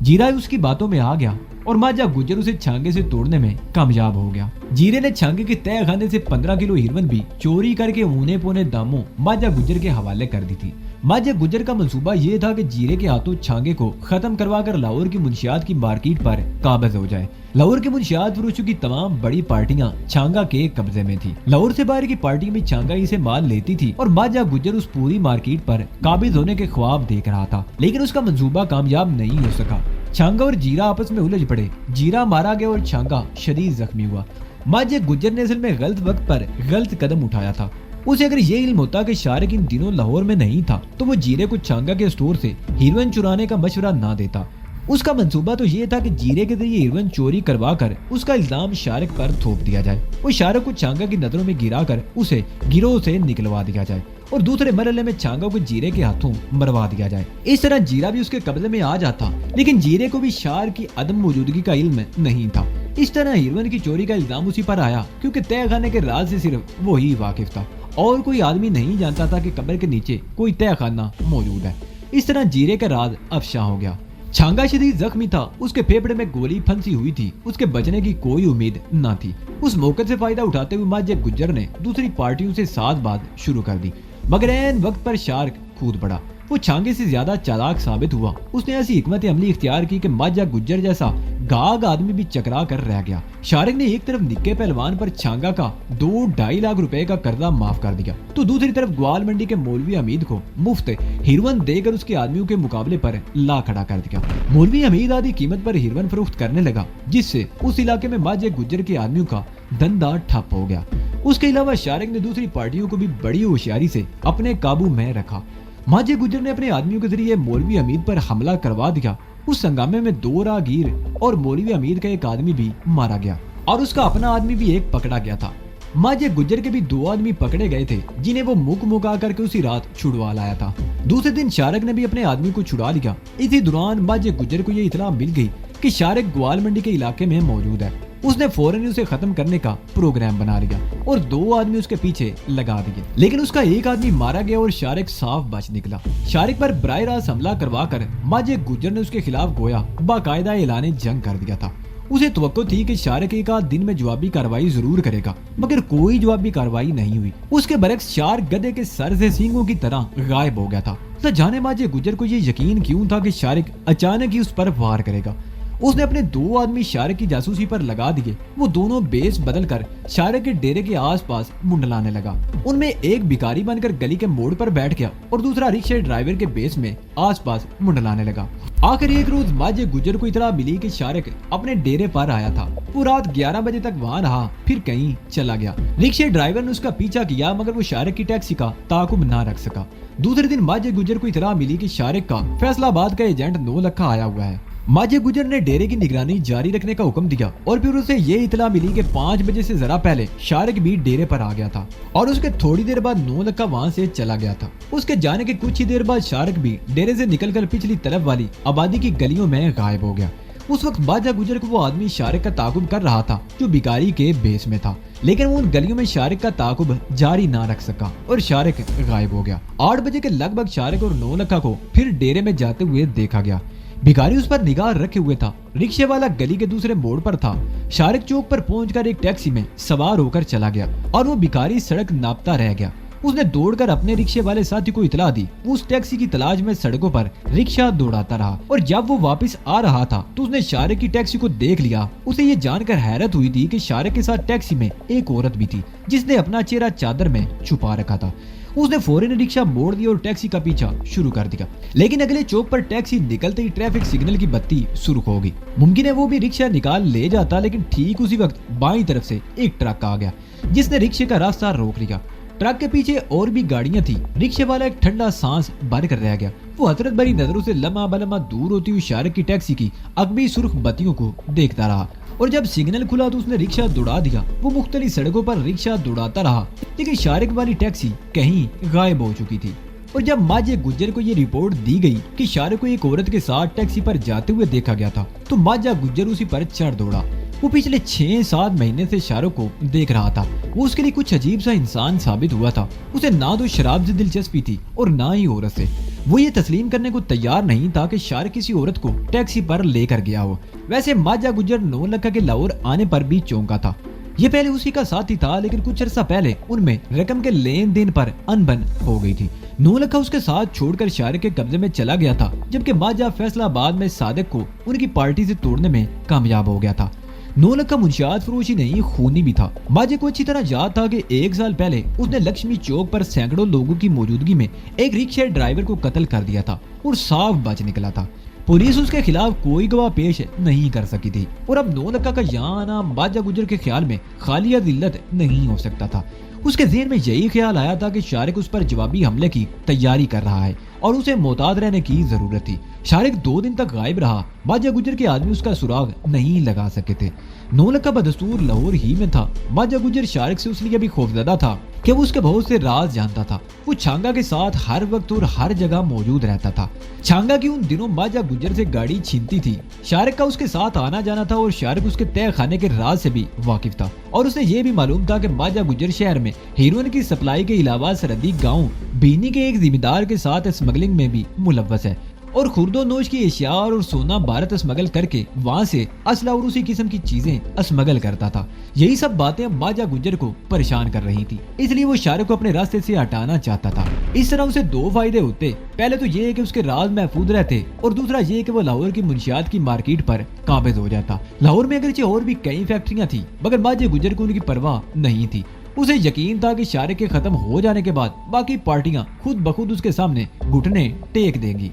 जीरा उसकी बातों में आ गया और माजा गुज्जर उसे छांगे से तोड़ने में कामयाब हो गया। जीरे ने छांगे के तय खाने से 15 किलो हीरोइन भी चोरी करके ऊने पौने दामों माजा गुज्जर के हवाले कर दी थी। माजा गुज्जर का मंसूबा ये था कि जीरे के हाथों छांगे को खत्म करवाकर लाहौर की मुंशियात की मार्केट पर काबिज हो जाए। लाहौर के मुंशियात फरोशों की तमाम बड़ी पार्टियां छांगा के कब्जे में थी। लाहौर से बाहर की पार्टी में छांगा इसे माल लेती थी और माजा गुज्जर उस पूरी मार्केट पर काबिज होने के ख्वाब देख रहा था, लेकिन उसका मंसूबा कामयाब नहीं हो सका। छांगा और जीरा आपस में उलझ पड़े। जीरा मारा गया और छांगा शदीद जख्मी हुआ। माजा गुज्जर ने असल में गलत वक्त पर गलत कदम उठाया था। उसे अगर ये इल्म होता कि शारिक इन दिनों लाहौर में नहीं था तो वो जीरे को छांगा के स्टोर से हीरोइन चुराने का मशवरा ना देता। उसका मंसूबा तो ये था कि जीरे के जरिए हीरोइन चोरी करवा कर उसका इल्जाम शारिक पर थोप दिया जाए और शारिक को छांगा की नजरों में गिरा कर उसे गिरोह से निकलवा दिया जाए और दूसरे मरहले में छांगा को जीरे के हाथों मरवा दिया जाए। इस तरह जीरा भी उसके कब्जे में आ जाता, लेकिन जीरे को भी शार की अदम मौजूदगी का इल्म नहीं था। इस तरह हीरोइन की चोरी का इल्जाम उसी पर आया क्योंकि तय खाने के राज से सिर्फ वो ही वाकिफ था और कोई आदमी नहीं जानता था कि कब्र के नीचे कोई तय खाना मौजूद है। इस तरह जीरे का राज अफशा हो गया। छांगा शदीद जख्मी था, उसके फेफड़े में गोली फंसी हुई थी, उसके बचने की कोई उम्मीद न थी। उस मौके से फायदा उठाते हुए माजे गुज्जर ने दूसरी पार्टियों से साज़बाज़ शुरू कर दी, मगर ऐन वक्त पर शार्क कूद पड़ा। वो छांगे से ज्यादा चालाक साबित हुआ। उसने ऐसी हिकमत अमली इख्तियार की कि माजा गुज्जर जैसा गाग आदमी भी चकरा कर रह गया। शारिक ने एक तरफ निक्के पहलवान पर छांगा का 2-2.5 लाख रुपए का कर्जा माफ कर दिया तो दूसरी तरफ ग्वाल मंडी के मौलवी हमीद को मुफ्त हीरोइन देकर उसके आदमियों के मुकाबले पर ला खड़ा कर दिया। मौलवी हमीद आधी कीमत पर हीरोइन फरोख्त करने लगा, जिससे उस इलाके में माजे गुज्जर के आदमियों का धंधा ठप हो गया। उसके अलावा शारिक ने दूसरी पार्टियों को भी बड़ी होशियारी से अपने काबू में रखा। माजे गुज्जर ने अपने आदमियों के जरिए मौलवी हमीद पर हमला करवा दिया। उस हंगामे में 2 राहगीर और मौलवी हमीद का एक आदमी भी मारा गया और उसका अपना आदमी भी एक पकड़ा गया था। माजे गुज्जर के भी 2 आदमी पकड़े गए थे जिन्हें वो मुक मुका करके उसी रात छुड़वा लाया था। दूसरे दिन शारिक ने भी अपने आदमी को छुड़ा लिया। इसी दौरान माजे गुज्जर को ये इत्तला मिल गई कि शारिक ग्वाल मंडी के इलाके में मौजूद है। उसने फौरन उसे खत्म करने का प्रोग्राम बना लिया और 2 आदमी उसके पीछे लगा दिए, लेकिन उसका एक आदमी मारा गया और शारिक साफ बच निकला। शारिक पर बराह रास्त हमला करवा कर माजे गुज्जर ने उसके खिलाफ गोया बाकायदा ऐलान जंग कर दिया था। उसे तवक्को थी कि शारिक एक आध दिन में जवाबी कार्रवाई जरूर करेगा, मगर कोई जवाबी कार्रवाई नहीं हुई। उसके बरक्स शार्क गधे के सर से सींगों की तरह गायब हो गया था। न जाने माजे गुज्जर को ये यकीन क्यों था कि शारिक अचानक ही उस पर वार करेगा। उसने अपने 2 आदमी शारिक की जासूसी पर लगा दिए। वो दोनों बेस बदल कर शारिक के डेरे के आसपास मुंडलाने लगा। उनमें एक भिखारी बनकर गली के मोड़ पर बैठ गया और दूसरा रिक्शा ड्राइवर के बेस में आसपास मुंडलाने लगा। आखिर एक रोज माजे गुज्जर को इतला मिली कि शारिक अपने डेरे पर आया था। वो रात 11 बजे तक वहाँ रहा, फिर कहीं चला गया। रिक्शा ड्राइवर ने उसका पीछा किया, मगर वो शारिक की टैक्सी का ताकुब ना रख सका। दूसरे दिन माजे गुज्जर को इतला मिली कि शारिक का फैसलाबाद का एजेंट 9 लखा आया हुआ है। माजे गुज्जर ने डेरे की निगरानी जारी रखने का हुक्म दिया और फिर उसे ये इतला मिली कि 5 बजे से जरा पहले शारिक भी डेरे पर आ गया था और उसके थोड़ी देर बाद 9 लखा वहाँ से चला गया था। उसके जाने के कुछ ही देर बाद शारिक भी डेरे से निकलकर पिछली तरफ वाली आबादी की गलियों में गायब हो गया। उस वक्त माजा गुज्जर को वो आदमी शारिक का ताकुब कर रहा था जो भिखारी के बेस में था, लेकिन वो उन गलियों में शारिक का ताकुब जारी ना रख सका और शारिक गायब हो गया। 8 बजे के लगभग शारिक और 9 लखा को फिर डेरे में जाते हुए देखा गया। भिखारी उस पर निगाह रखे हुए था। रिक्शे वाला गली के दूसरे मोड़ पर था। शारिक चौक पर पहुंचकर एक टैक्सी में सवार होकर चला गया और वो भिखारी सड़क नापता रह गया। उसने दौड़कर अपने रिक्शे वाले साथी को इतला दी। वो उस टैक्सी की तलाश में सड़कों पर रिक्शा दौड़ाता रहा और जब वो वापस आ रहा था तो उसने शारिक की टैक्सी को देख लिया। उसे ये जानकर हैरत हुई थी कि शारिक के साथ टैक्सी में एक औरत भी थी जिसने अपना चेहरा चादर में छुपा रखा था। उसने फौरन रिक्शा मोड़ दिया और टैक्सी का पीछा शुरू कर दिया, लेकिन अगले चौक पर टैक्सी निकलते ही ट्रैफिक सिग्नल की बत्ती सुर्ख हो गई। मुमकिन है वो भी रिक्शा निकाल ले जाता, लेकिन ठीक उसी वक्त बाईं तरफ से एक ट्रक आ गया जिसने रिक्शे का रास्ता रोक लिया। ट्रक के पीछे और भी गाड़ियां थी। रिक्शे वाला एक ठंडा सांस भर कर रह गया। वो हसरत भरी नजरों से लम्हा बलम्हा दूर होती हुई शारिक की टैक्सी की अगबी सुर्ख बत्तियों को देखता रहा और जब सिग्नल खुला तो उसने रिक्शा दौड़ा दिया। वो मुख्तलिफ सड़कों पर रिक्शा दौड़ाता रहा, लेकिन शारिक वाली टैक्सी कहीं गायब हो चुकी थी। और जब माजे गुज्जर को ये रिपोर्ट दी गई कि शारिक को एक औरत के साथ टैक्सी पर जाते हुए देखा गया था, तो माजा गुज्जर उसी पर चढ़ दौड़ा। वो पिछले 6-7 महीने से शारिक को देख रहा था। वो उसके लिए कुछ अजीब सा इंसान साबित हुआ था। उसे ना तो शराब से दिलचस्पी थी और ना ही औरत से। وہ یہ تسلیم کرنے کو تیار نہیں تھا کہ شارق کسی عورت کو ٹیکسی پر لے کر گیا ہو۔ ویسے ماجہ گجر 9 لکھا کے لاہور آنے پر بھی چونکا تھا۔ یہ پہلے اسی کا ساتھی تھا، لیکن کچھ عرصہ پہلے ان میں رقم کے لین دین پر انبن ہو گئی تھی۔ 9 لکھا اس کے ساتھ چھوڑ کر شارق کے قبضے میں چلا گیا تھا، جبکہ ماجہ فیصلہ آباد میں صادق کو ان کی پارٹی سے توڑنے میں کامیاب ہو گیا تھا۔ 9 لکھا منشیات فروشی نہیں، خونی بھی تھا۔ ماجے کو اچھی طرح یاد تھا کہ 1 سال پہلے اس نے لکشمی چوک پر سینکڑوں لوگوں کی موجودگی میں ایک رکشہ ڈرائیور کو قتل کر دیا تھا اور صاف بچ نکلا تھا۔ پولیس اس کے خلاف کوئی گواہ پیش نہیں کر سکی تھی، اور اب 9 لکھا کا یہاں آنا ماجہ گجر کے خیال میں خالی ذلت نہیں ہو سکتا تھا۔ اس کے ذہن میں یہی خیال آیا تھا کہ شارق اس پر جوابی حملے کی تیاری کر رہا ہے اور اسے محتاط رہنے کی ضرورت تھی۔ شارق 2 دن تک غائب رہا، ماجہ گجر کے آدمی اس کا سراغ نہیں لگا سکے تھے۔ 9 لکھا بدستور لاہور ہی میں تھا۔ ماجہ گجر شارق سے اس لیے بھی خوفزدہ تھا کہ وہ اس کے بہت سے راز جانتا تھا۔ وہ چھانگا کے ساتھ ہر وقت اور ہر جگہ موجود رہتا تھا۔ چھانگا کی ان دنوں ماجہ گجر سے گاڑی چھینتی تھی۔ شارق کا اس کے ساتھ آنا جانا تھا، اور شارق اس کے تہہ خانے کے راز سے بھی واقف تھا، اور اسے یہ بھی معلوم تھا کہ ماجہ گجر شہر میں ہیروئن کی سپلائی کے علاوہ سرحدی گاؤں بینی کے ایک ذمہ دار کے ساتھ اسمگلنگ میں بھی ملوث ہے، اور خرد و نوش کی اشیاء اور سونا بھارت اسمگل کر کے وہاں سے اسلحہ اور اسی قسم کی چیزیں اسمگل کرتا تھا۔ یہی سب باتیں ماجہ گجر کو پریشان کر رہی تھی، اس لیے وہ شارق کو اپنے راستے سے ہٹانا چاہتا تھا۔ اس طرح اسے 2 فائدے ہوتے، پہلے تو یہ کہ اس کے راز محفوظ رہتے، اور دوسرا یہ کہ وہ لاہور کی منشیات کی مارکیٹ پر قابض ہو جاتا۔ لاہور میں اگرچہ اور بھی کئی فیکٹریاں تھیں، مگر ماجہ گجر کو ان کی پرواہ نہیں تھی۔ اسے یقین تھا کہ شارق کے ختم ہو جانے کے بعد باقی پارٹیاں خود بخود اس کے سامنے گھٹنے ٹیک دیں گی۔